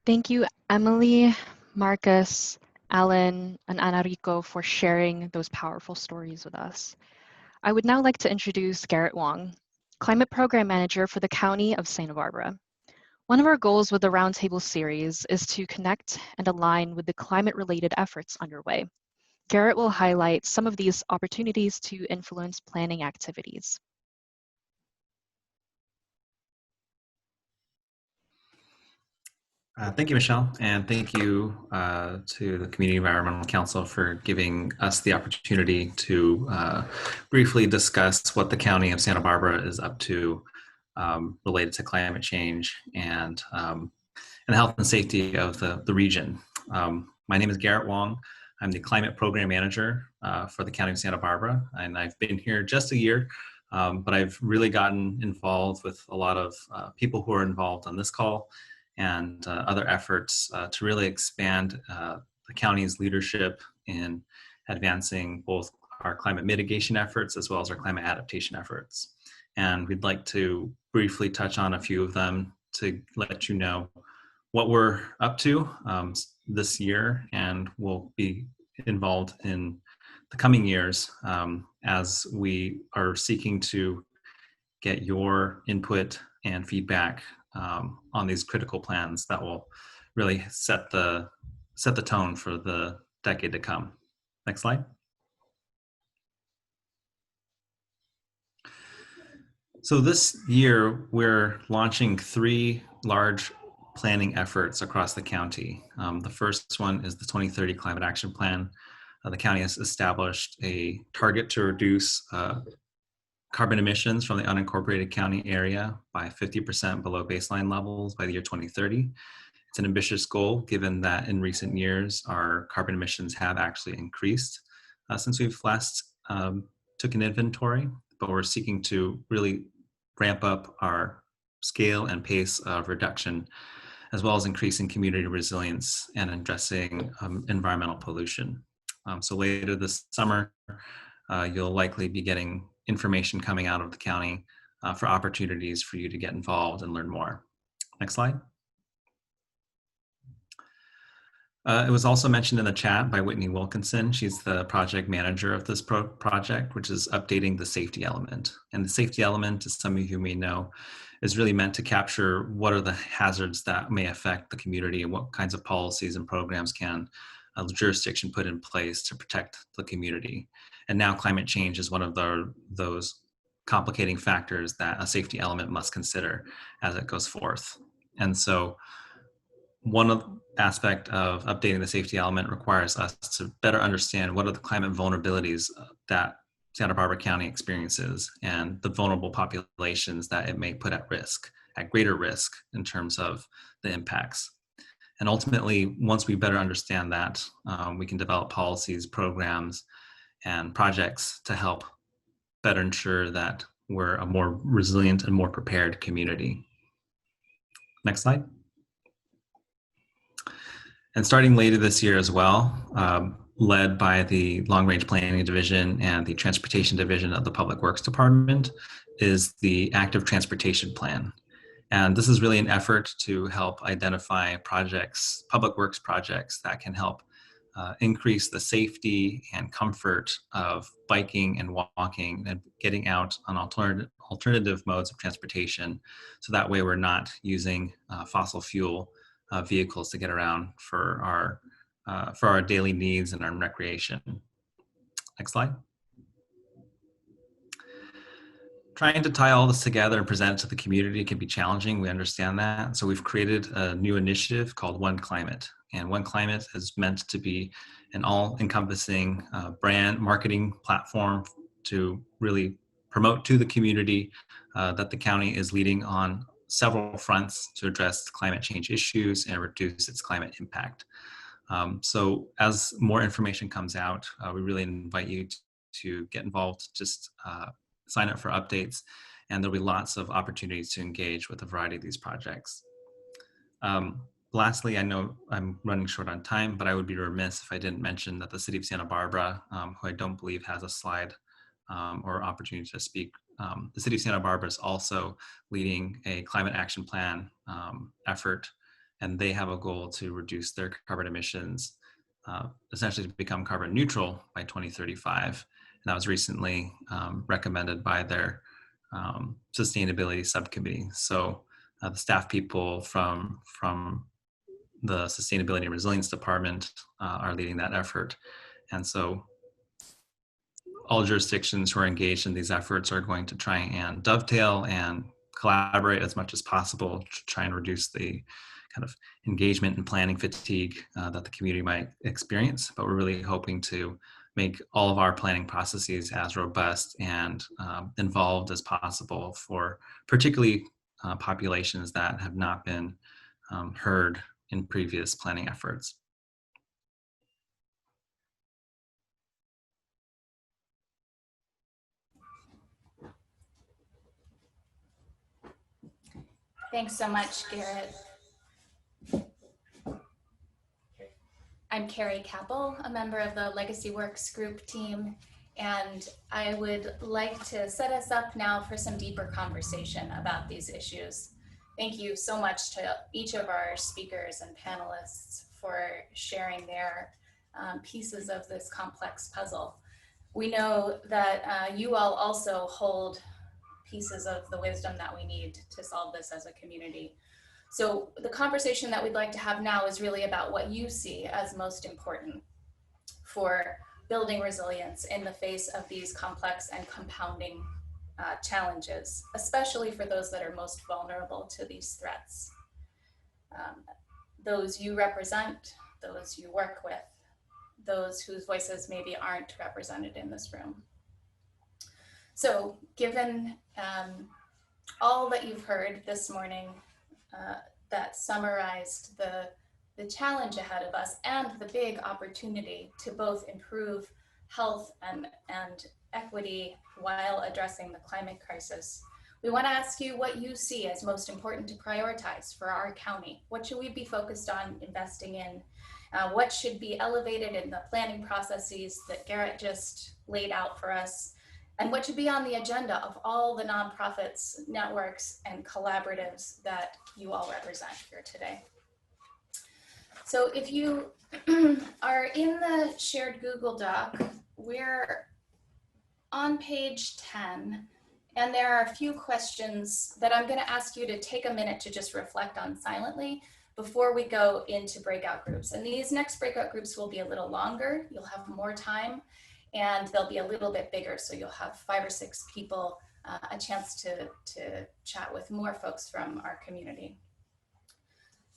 Thank you, Emily, Marcus, Alan, and Anarico for sharing those powerful stories with us. I would now like to introduce Garrett Wong, Climate Program Manager for the County of Santa Barbara. One of our goals with the Roundtable series is to connect and align with the climate-related efforts underway. Garrett will highlight some of these opportunities to influence planning activities. Thank you, Michelle, and thank you to the Community Environmental Council for giving us the opportunity to briefly discuss what the County of Santa Barbara is up to related to climate change and the health and safety of the region. My name is Garrett Wong. I'm the Climate Program Manager for the County of Santa Barbara, and I've been here just a year, but I've really gotten involved with a lot of people who are involved on this call and other efforts to really expand the county's leadership in advancing both our climate mitigation efforts as well as our climate adaptation efforts. And we'd like to briefly touch on a few of them to let you know what we're up to this year, and we'll be involved in the coming years as we are seeking to get your input and feedback on these critical plans that will really set the tone for the decade to come. Next slide. So this year, we're launching 3 large planning efforts across the county. The first one is the 2030 Climate Action Plan. The county has established a target to reduce carbon emissions from the unincorporated county area by 50% below baseline levels by the year 2030. It's an ambitious goal given that in recent years, our carbon emissions have actually increased since we've last took an inventory, but we're seeking to really ramp up our scale and pace of reduction, as well as increasing community resilience and addressing environmental pollution. So later this summer, you'll likely be getting information coming out of the county for opportunities for you to get involved and learn more. Next slide. It was also mentioned in the chat by Whitney Wilkinson. She's the project manager of this project, which is updating the safety element. And the safety element, as some of you may know, is really meant to capture what are the hazards that may affect the community and what kinds of policies and programs can a jurisdiction put in place to protect the community. And now climate change is one of those complicating factors that a safety element must consider as it goes forth. And so one aspect of updating the safety element requires us to better understand what are the climate vulnerabilities that Santa Barbara County experiences and the vulnerable populations that it may put at risk, at greater risk in terms of the impacts. And ultimately, once we better understand that, we can develop policies, programs, and projects to help better ensure that we're a more resilient and more prepared community. Next slide. And starting later this year as well, led by the Long Range Planning Division and the Transportation Division of the Public Works Department, is the Active Transportation Plan. And this is really an effort to help identify projects, public works projects that can help increase the safety and comfort of biking and walking and getting out on alternative modes of transportation. So that way we're not using fossil fuel vehicles to get around for our daily needs and our recreation. Next slide. trying to tie all this together and present it to the community can be challenging. We understand that. So we've created a new initiative called One Climate. And One Climate is meant to be an all-encompassing brand marketing platform to really promote to the community that the county is leading on several fronts to address climate change issues and reduce its climate impact. So as more information comes out, we really invite you to get involved. Just sign up for updates, and there'll be lots of opportunities to engage with a variety of these projects. Lastly, I know I'm running short on time, but I would be remiss if I didn't mention that the City of Santa Barbara, who I don't believe has a slide or opportunity to speak, the City of Santa Barbara is also leading a climate action plan effort, and they have a goal to reduce their carbon emissions, essentially to become carbon neutral by 2035. And that was recently recommended by their sustainability subcommittee. So the staff people from the Sustainability and Resilience Department are leading that effort. And so all jurisdictions who are engaged in these efforts are going to try and dovetail and collaborate as much as possible to try and reduce the kind of engagement and planning fatigue that the community might experience. But we're really hoping to make all of our planning processes as robust and involved as possible for particularly populations that have not been heard in previous planning efforts. Thanks so much, Garrett. I'm Carrie Capel, a member of the Legacy Works group team, and I would like to set us up now for some deeper conversation about these issues. Thank you so much to each of our speakers and panelists for sharing their pieces of this complex puzzle. We know that you all also hold pieces of the wisdom that we need to solve this as a community. So the conversation that we'd like to have now is really about what you see as most important for building resilience in the face of these complex and compounding challenges, especially for those that are most vulnerable to these threats. Those you represent, those you work with, those whose voices maybe aren't represented in this room. So given all that you've heard this morning that summarized the challenge ahead of us and the big opportunity to both improve health and equity while addressing the climate crisis, we want to ask you what you see as most important to prioritize for our county. What should we be focused on investing in? What should be elevated in the planning processes that Garrett just laid out for us? And what should be on the agenda of all the nonprofits, networks, and collaboratives that you all represent here today? So if you are in the shared Google Doc, we're on page 10, and there are a few questions that I'm going to ask you to take a minute to just reflect on silently before we go into breakout groups. And these next breakout groups will be a little longer. You'll have more time, and they'll be a little bit bigger. So you'll have 5 or 6 people a chance to chat with more folks from our community.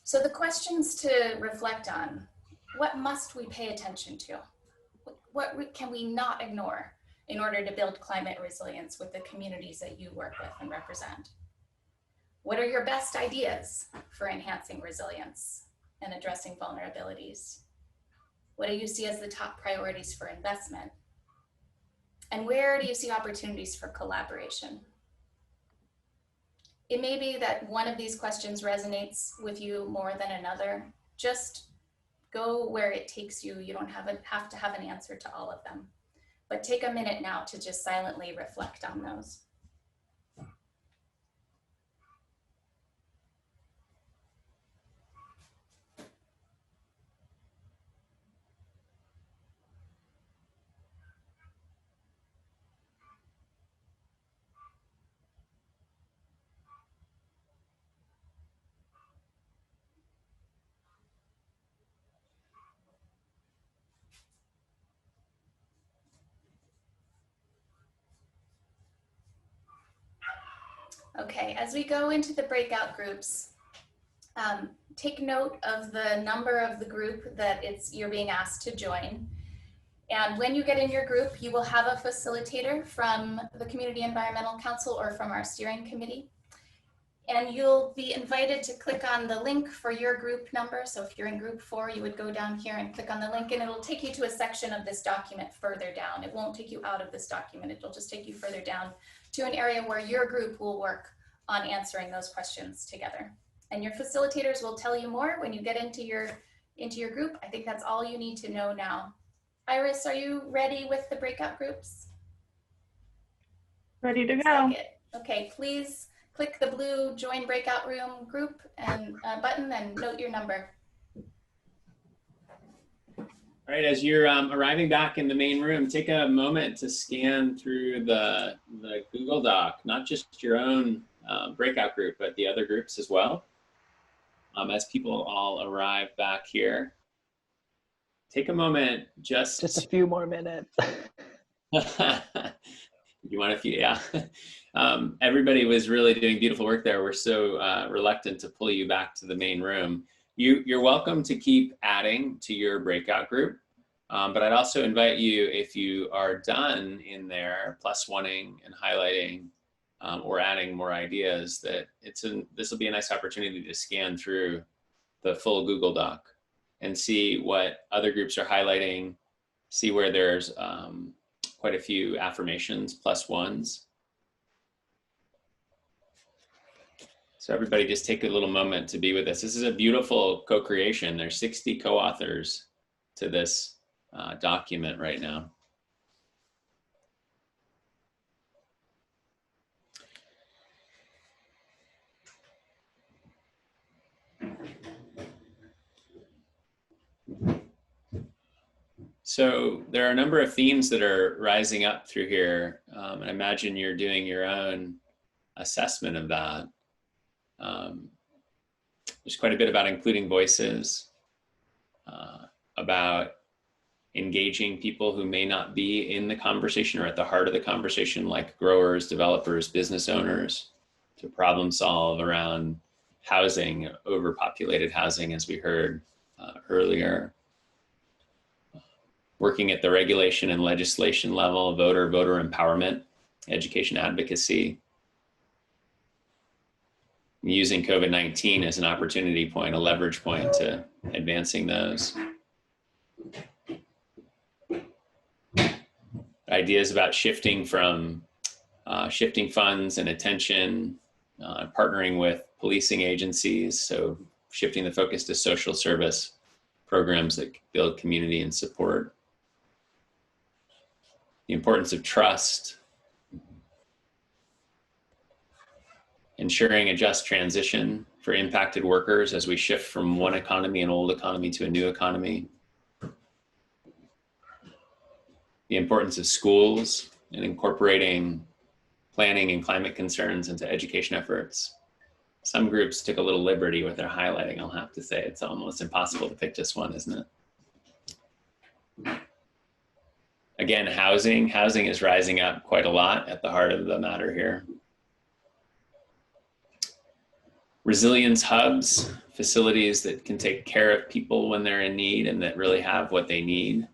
So the questions to reflect on: what must we pay attention to? What can we not ignore in order to build climate resilience with the communities that you work with and represent? What are your best ideas for enhancing resilience and addressing vulnerabilities? What do you see as the top priorities for investment? And where do you see opportunities for collaboration? It may be that one of these questions resonates with you more than another. Just go where it takes you. You don't have to have an answer to all of them. But take a minute now to just silently reflect on those. Okay, as we go into the breakout groups, take note of the number of the group that you're being asked to join. And when you get in your group, you will have a facilitator from the Community Environmental Council or from our steering committee. And you'll be invited to click on the link for your group number. So if you're in group 4, you would go down here and click on the link, and it'll take you to a section of this document further down. It won't take you out of this document. It'll just take you further down to an area where your group will work on answering those questions together. And your facilitators will tell you more when you get into your group. I think that's all you need to know now. Iris, are you ready with the breakout groups? Ready to go. Okay, please click the blue join breakout room group and button and note your number. All right, as you're arriving back in the main room, take a moment to scan through the Google Doc, not just your own breakout group, but the other groups as well. As people all arrive back here, take a moment just a few more minutes. You want a few? Yeah. Everybody was really doing beautiful work there. We're so reluctant to pull you back to the main room. You're welcome to keep adding to your breakout group, but I'd also invite you, if you are done in there, +1ing and highlighting or adding more ideas, that this will be a nice opportunity to scan through the full Google Doc and see what other groups are highlighting, see where there's quite a few affirmations, +1s. So everybody just take a little moment to be with us. This is a beautiful co-creation. There's 60 co-authors to this document right now. So there are a number of themes that are rising up through here. And I imagine you're doing your own assessment of that. There's quite a bit about including voices, about engaging people who may not be in the conversation or at the heart of the conversation, like growers, developers, business owners, to problem solve around housing, overpopulated housing, as we heard earlier. Working at the regulation and legislation level, voter empowerment, education advocacy. Using COVID-19 as an opportunity point, a leverage point to advancing those. Ideas about shifting from shifting funds and attention, partnering with policing agencies, so shifting the focus to social service programs that build community and support. The importance of trust, ensuring a just transition for impacted workers as we shift from one economy, an old economy, to a new economy. The importance of schools and incorporating planning and climate concerns into education efforts. Some groups took a little liberty with their highlighting, I'll have to say. It's almost impossible to pick just one, isn't it? Again, housing is rising up quite a lot at the heart of the matter here. Resilience hubs, facilities that can take care of people when they're in need and that really have what they need.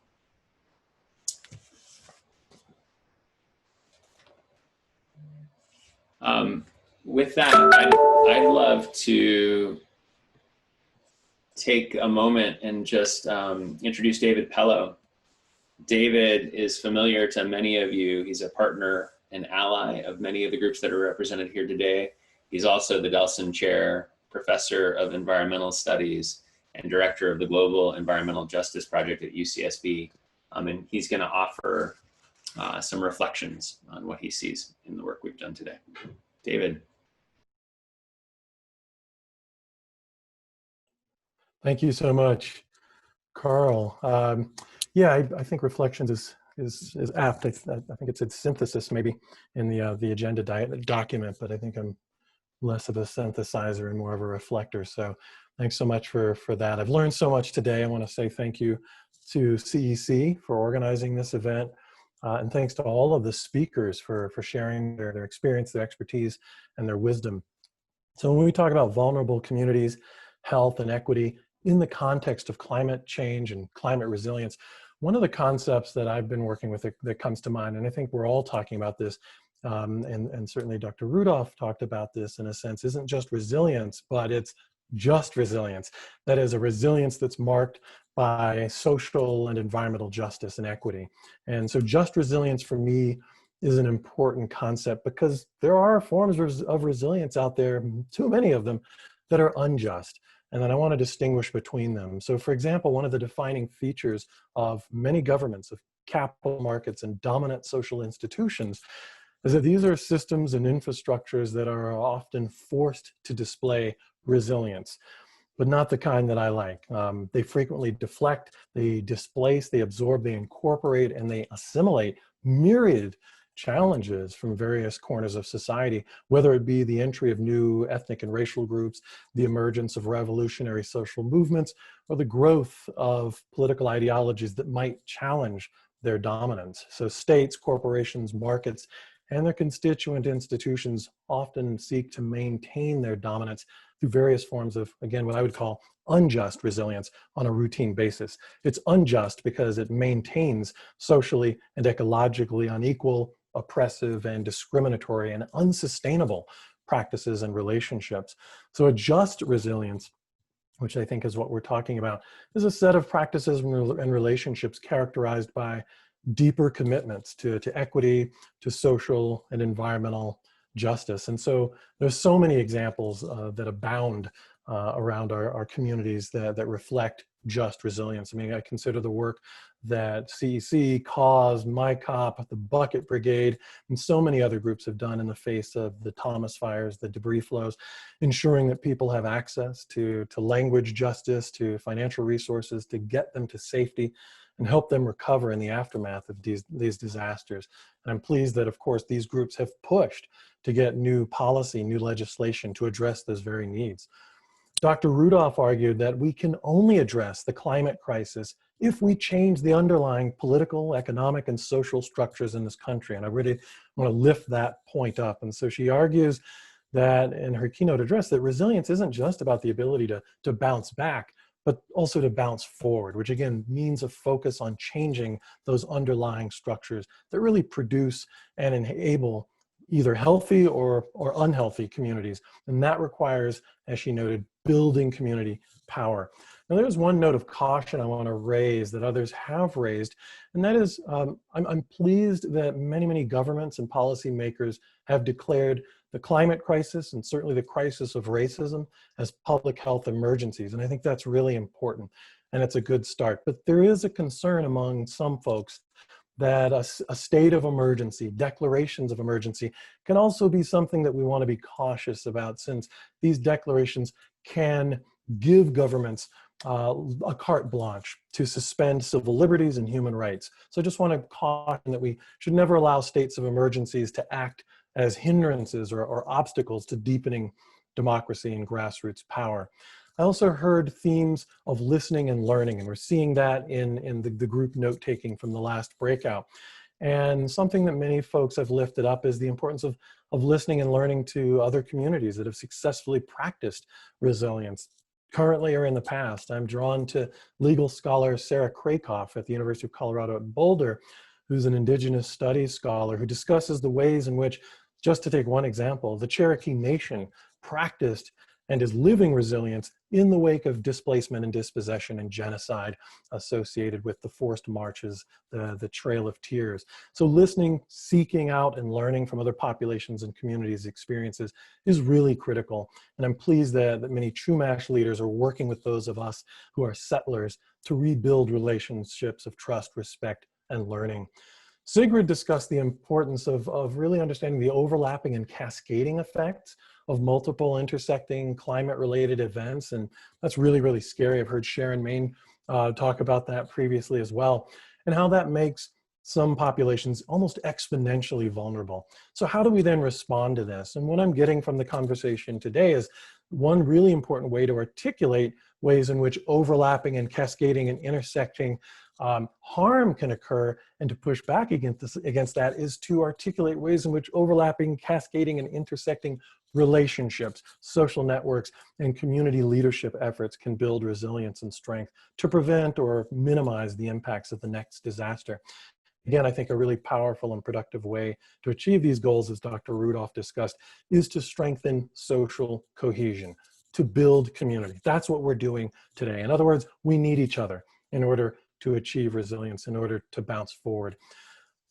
With that, I'd love to take a moment and just introduce David Pello. David is familiar to many of you. He's a partner and ally of many of the groups that are represented here today. He's also the Delson Chair, Professor of Environmental Studies, and Director of the Global Environmental Justice Project at UCSB. And he's going to offer some reflections on what he sees in the work we've done today. David. Thank you so much, Carl. Yeah, I think reflections is apt. I think it's a synthesis maybe in the agenda document, but I think I'm less of a synthesizer and more of a reflector. So thanks so much for that. I've learned so much today. I want to say thank you to CEC for organizing this event. And thanks to all of the speakers for sharing their experience, their expertise, and their wisdom. So when we talk about vulnerable communities, health, and equity in the context of climate change and climate resilience, one of the concepts that I've been working with that comes to mind, and I think we're all talking about this, and certainly Dr. Rudolph talked about this in a sense, isn't just resilience, but it's just resilience. That is a resilience that's marked by social and environmental justice and equity. And so just resilience for me is an important concept because there are forms of resilience out there, too many of them, that are unjust. And then I want to distinguish between them. So for example, one of the defining features of many governments, of capital markets and dominant social institutions, is that these are systems and infrastructures that are often forced to display resilience, but not the kind that I like. They frequently deflect, they displace, they absorb, they incorporate, and they assimilate myriad challenges from various corners of society, whether it be the entry of new ethnic and racial groups, the emergence of revolutionary social movements, or the growth of political ideologies that might challenge their dominance. So states, corporations, markets, and their constituent institutions often seek to maintain their dominance through various forms of, again, what I would call unjust resilience on a routine basis. It's unjust because it maintains socially and ecologically unequal, oppressive, and discriminatory and unsustainable practices and relationships. So a just resilience, which I think is what we're talking about, is a set of practices and relationships characterized by deeper commitments to equity, to social and environmental justice. And so there's so many examples that abound around our communities that reflect just resilience. I mean, I consider the work that CEC, CAUSE, MyCOP, the Bucket Brigade, and so many other groups have done in the face of the Thomas fires, the debris flows, ensuring that people have access to language justice, to financial resources, to get them to safety, and help them recover in the aftermath of these disasters. And I'm pleased that, of course, these groups have pushed to get new policy, new legislation to address those very needs. Dr. Rudolph argued that we can only address the climate crisis if we change the underlying political, economic, and social structures in this country. And I really want to lift that point up. And so she argues that in her keynote address, that resilience isn't just about the ability to bounce back, but also to bounce forward, which again means a focus on changing those underlying structures that really produce and enable either healthy or unhealthy communities. And that requires, as she noted, building community power. Now there's one note of caution I want to raise that others have raised, and that is I'm pleased that many governments and policymakers have declared the climate crisis and certainly the crisis of racism as public health emergencies. And I think that's really important and it's a good start. But there is a concern among some folks that a state of emergency, declarations of emergency, can also be something that we want to be cautious about, since these declarations can give governments a carte blanche to suspend civil liberties and human rights. So I just want to caution that we should never allow states of emergencies to act as hindrances or obstacles to deepening democracy and grassroots power. I also heard themes of listening and learning, and we're seeing that in the group note-taking from the last breakout. And something that many folks have lifted up is the importance of listening and learning to other communities that have successfully practiced resilience, currently or in the past. I'm drawn to legal scholar Sarah Krakoff at the University of Colorado at Boulder, who's an Indigenous Studies scholar who discusses the ways in which, just to take one example, the Cherokee Nation practiced and is living resilience in the wake of displacement and dispossession and genocide associated with the forced marches, the Trail of Tears. So listening, seeking out, and learning from other populations and communities' experiences is really critical. And I'm pleased that many Chumash leaders are working with those of us who are settlers to rebuild relationships of trust, respect, and learning. Sigrid discussed the importance of really understanding the overlapping and cascading effects of multiple intersecting climate-related events, and that's really scary. I've heard Sharon Main talk about that previously as well, and how that makes some populations almost exponentially vulnerable. So how do we then respond to this? And what I'm getting from the conversation today is one really important way to articulate ways in which overlapping and cascading and intersecting harm can occur, and to push back against that is to articulate ways in which overlapping, cascading, and intersecting relationships, social networks, and community leadership efforts can build resilience and strength to prevent or minimize the impacts of the next disaster. Again, I think a really powerful and productive way to achieve these goals, as Dr. Rudolph discussed, is to strengthen social cohesion, to build community. That's what we're doing today. In other words, we need each other in order to achieve resilience, in order to bounce forward.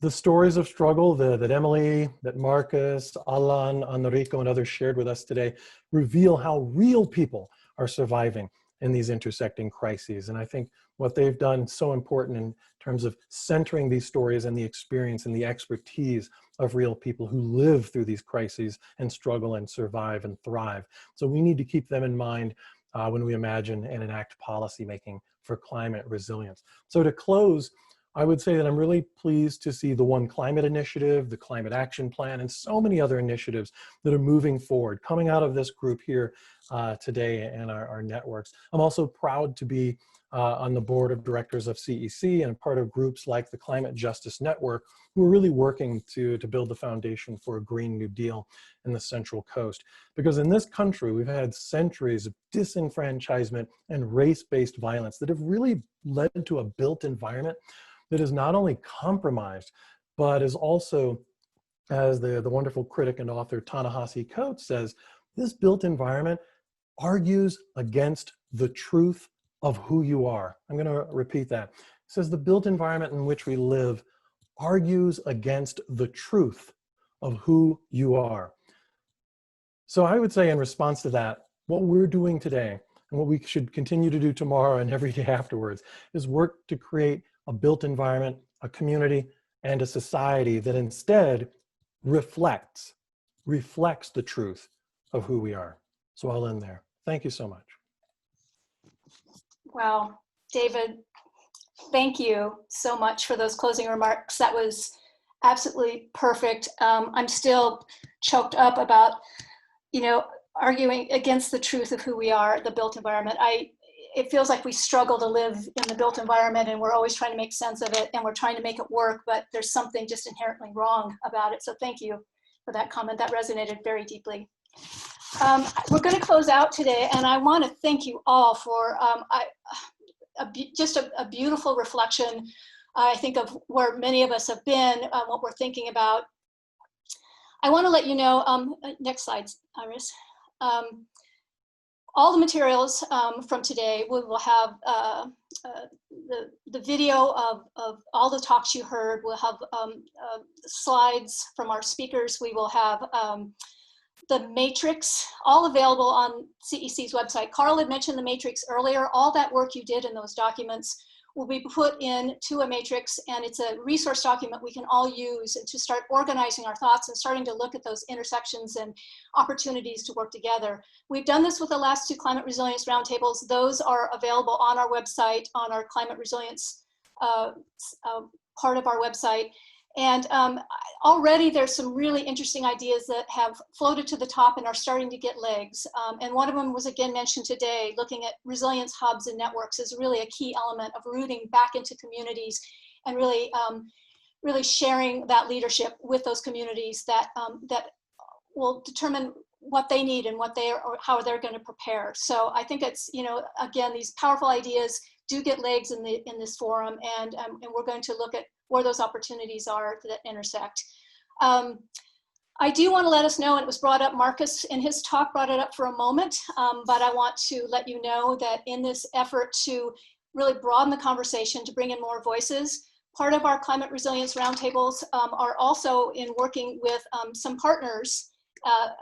The stories of struggle that Emily, that Marcus, Alan, Enrico, and others shared with us today reveal how real people are surviving in these intersecting crises. And I think what they've done so important in terms of centering these stories and the experience and the expertise of real people who live through these crises and struggle and survive and thrive. So we need to keep them in mind when we imagine and enact policy making for climate resilience. So to close, I would say that I'm really pleased to see the One Climate Initiative, the Climate Action Plan, and so many other initiatives that are moving forward, coming out of this group here today and our networks. I'm also proud to be on the board of directors of CEC and part of groups like the Climate Justice Network, who are really working to build the foundation for a Green New Deal in the Central Coast. Because in this country, we've had centuries of disenfranchisement and race-based violence that have really led to a built environment that is not only compromised, but is also, as the wonderful critic and author Ta-Nehisi Coates says, this built environment argues against the truth of who you are. I'm going to repeat that. It says the built environment in which we live argues against the truth of who you are. So I would say in response to that, what we're doing today and what we should continue to do tomorrow and every day afterwards is work to create a built environment, a community, and a society that instead reflects the truth of who we are. So I'll end there. Thank you so much. Wow, David, thank you so much for those closing remarks. That was absolutely perfect. I'm still choked up about, arguing against the truth of who we are, the built environment. It feels like we struggle to live in the built environment, and we're always trying to make sense of it, and we're trying to make it work, but there's something just inherently wrong about it. So thank you for that comment. That resonated very deeply. We're going to close out today, and I want to thank you all for just a beautiful reflection, I think, of where many of us have been, what we're thinking about. I want to let you know, next slide, Iris. All the materials from today, we will have the video of all the talks you heard. We'll have slides from our speakers. We will have the matrix, all available on CEC's website. Carl had mentioned the matrix earlier. All that work you did in those documents will be put into a matrix, and it's a resource document we can all use to start organizing our thoughts and starting to look at those intersections and opportunities to work together. We've done this with the last two climate resilience roundtables. Those are available on our website, on our climate resilience part of our website. And already there's some really interesting ideas that have floated to the top and are starting to get legs. And one of them was again mentioned today, looking at resilience hubs and networks is really a key element of rooting back into communities and really, really sharing that leadership with those communities that, that will determine what they need and what they are, or how they're going to prepare. So I think it's, again, these powerful ideas do get legs in this forum, and we're going to look at where those opportunities are that intersect. I do want to let us know, and it was brought up, Marcus in his talk brought it up for a moment, but I want to let you know that in this effort to really broaden the conversation, to bring in more voices, part of our climate resilience roundtables are also in working with some partners.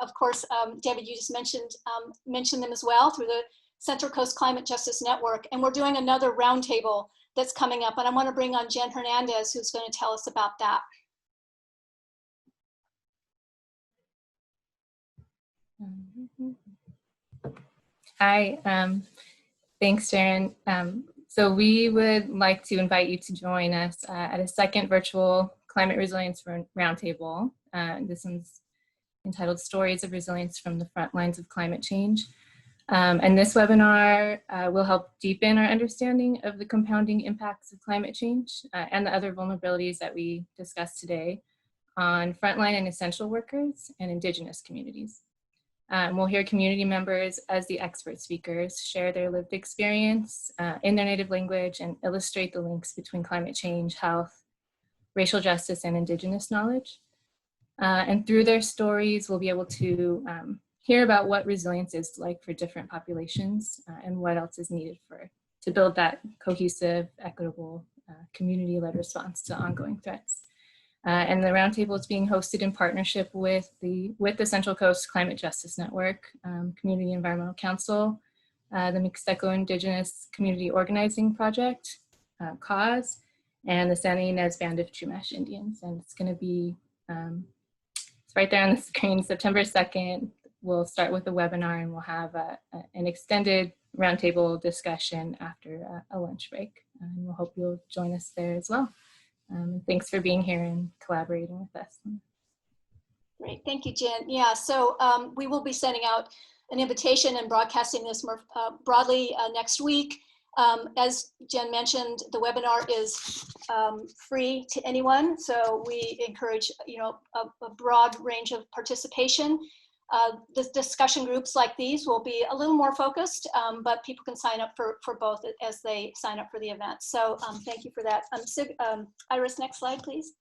Of course, David, you just mentioned them as well through the Central Coast Climate Justice Network, and we're doing another roundtable that's coming up, and I want to bring on Jen Hernandez, who's going to tell us about that. Hi, thanks, Sharon. So we would like to invite you to join us at a second virtual Climate Resilience Roundtable. This one's entitled Stories of Resilience from the Front Lines of Climate Change. And this webinar will help deepen our understanding of the compounding impacts of climate change and the other vulnerabilities that we discussed today on frontline and essential workers and Indigenous communities. We'll hear community members as the expert speakers share their lived experience in their native language and illustrate the links between climate change, health, racial justice, and Indigenous knowledge. And through their stories, we'll be able to hear about what resilience is like for different populations and what else is needed to build that cohesive, equitable, community-led response to ongoing threats. And the roundtable is being hosted in partnership with the Central Coast Climate Justice Network, Community Environmental Council, the Mixteco Indigenous Community Organizing Project, CAUSE, and the Santa Ynez Band of Chumash Indians. And it's going to be, it's right there on the screen, September 2nd. We'll start with a webinar and we'll have an extended roundtable discussion after a lunch break. And we'll hope you'll join us there as well. Thanks for being here and collaborating with us. Great, thank you, Jen. Yeah, so we will be sending out an invitation and broadcasting this more broadly next week. As Jen mentioned, the webinar is free to anyone, so we encourage a broad range of participation. The discussion groups like these will be a little more focused, but people can sign up for both as they sign up for the event. So thank you for that. Iris, next slide, please.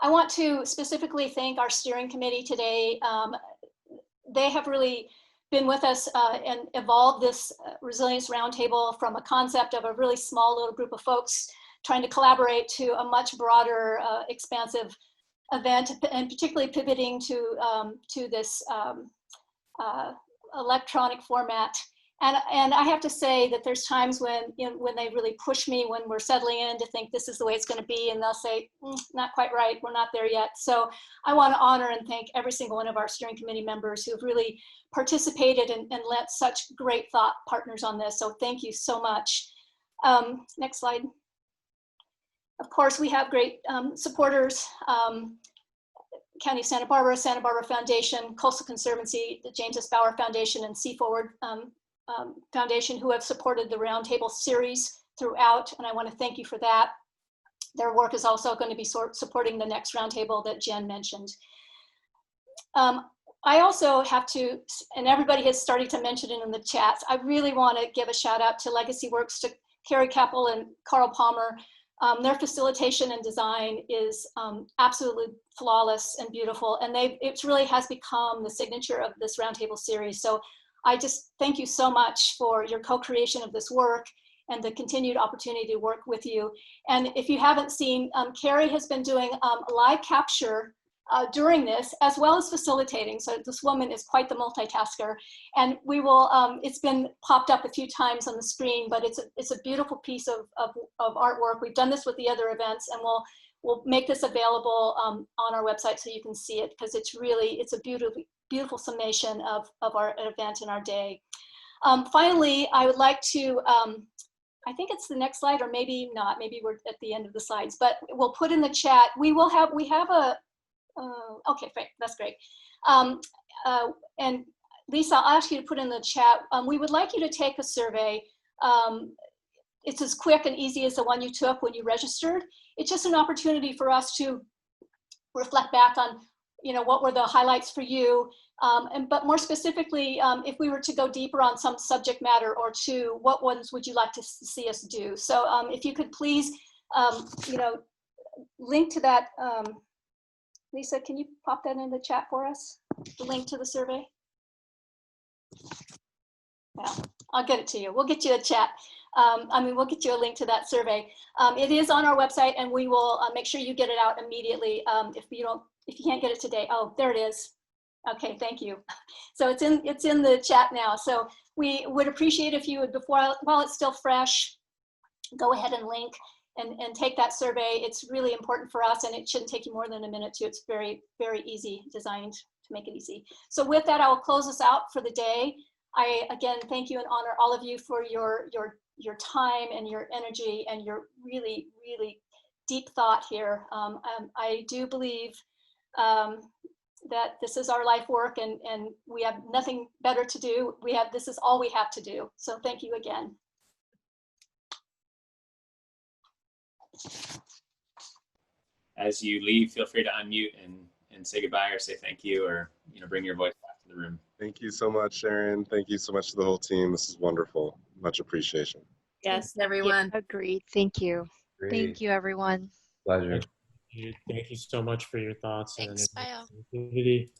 I want to specifically thank our steering committee today. They have really been with us and evolved this resilience roundtable from a concept of a really small little group of folks trying to collaborate to a much broader, expansive event, and particularly pivoting to this electronic format. And I have to say that there's times when they really push me when we're settling in to think this is the way it's going to be, and they'll say, not quite right, we're not there yet. So I want to honor and thank every single one of our steering committee members who've really participated and lent such great thought partners on this. So thank you so much. Next slide. Of course, we have great supporters. County of Santa Barbara Foundation, Coastal Conservancy, the James S. Bauer Foundation, and Sea Forward Foundation, who have supported the Roundtable series throughout, and I want to thank you for that. Their work is also going to be supporting the next Roundtable that Jen mentioned. I also have to, and everybody has started to mention it in the chats, I really want to give a shout out to Legacy Works, to Carrie Keppel and Carl Palmer. Their facilitation and design is absolutely flawless and beautiful, and it really has become the signature of this Roundtable series. So I just thank you so much for your co-creation of this work and the continued opportunity to work with you. And if you haven't seen, Carrie has been doing live capture during this, as well as facilitating. So this woman is quite the multitasker, and we will, it's been popped up a few times on the screen, but it's a beautiful piece of artwork. We've done this with the other events, and we'll make this available on our website so you can see it, because it's a beautiful summation of our event and our day. Finally, I would like to, I think it's the next slide, or maybe not, maybe we're at the end of the slides, but we'll put in the chat, we have a, okay, that's great. And Lisa, I'll ask you to put in the chat, we would like you to take a survey. It's as quick and easy as the one you took when you registered. It's just an opportunity for us to reflect back on, what were the highlights for you, but more specifically, if we were to go deeper on some subject matter or two, what ones would you like to see us do? So if you could please, link to that. Lisa, can you pop that in the chat for us? The link to the survey? Yeah, I'll get it to you. We'll get you a chat. We'll get you a link to that survey. It is on our website, and we will make sure you get it out immediately. If you can't get it today, oh, there it is. Okay, thank you. So it's in the chat now. So we would appreciate if you would, while it's still fresh, go ahead and link and take that survey. It's really important for us, and it shouldn't take you more than a minute to. It's very, very easy, designed to make it easy. So with that, I will close us out for the day. I, again, thank you and honor all of you for your time and your energy and your really, really deep thought here. I do believe that this is our life work, and we have nothing better to do. This is all we have to do. So thank you again. As you leave, feel free to unmute and say goodbye or say thank you, or bring your voice back to the room. Thank you so much, Sharon. Thank you so much to the whole team. This is wonderful. Much appreciation. Yes, everyone. Agreed. Thank you. Great. Thank you, everyone. Pleasure. Thank you so much for your thoughts. Thanks, and bye all. activity.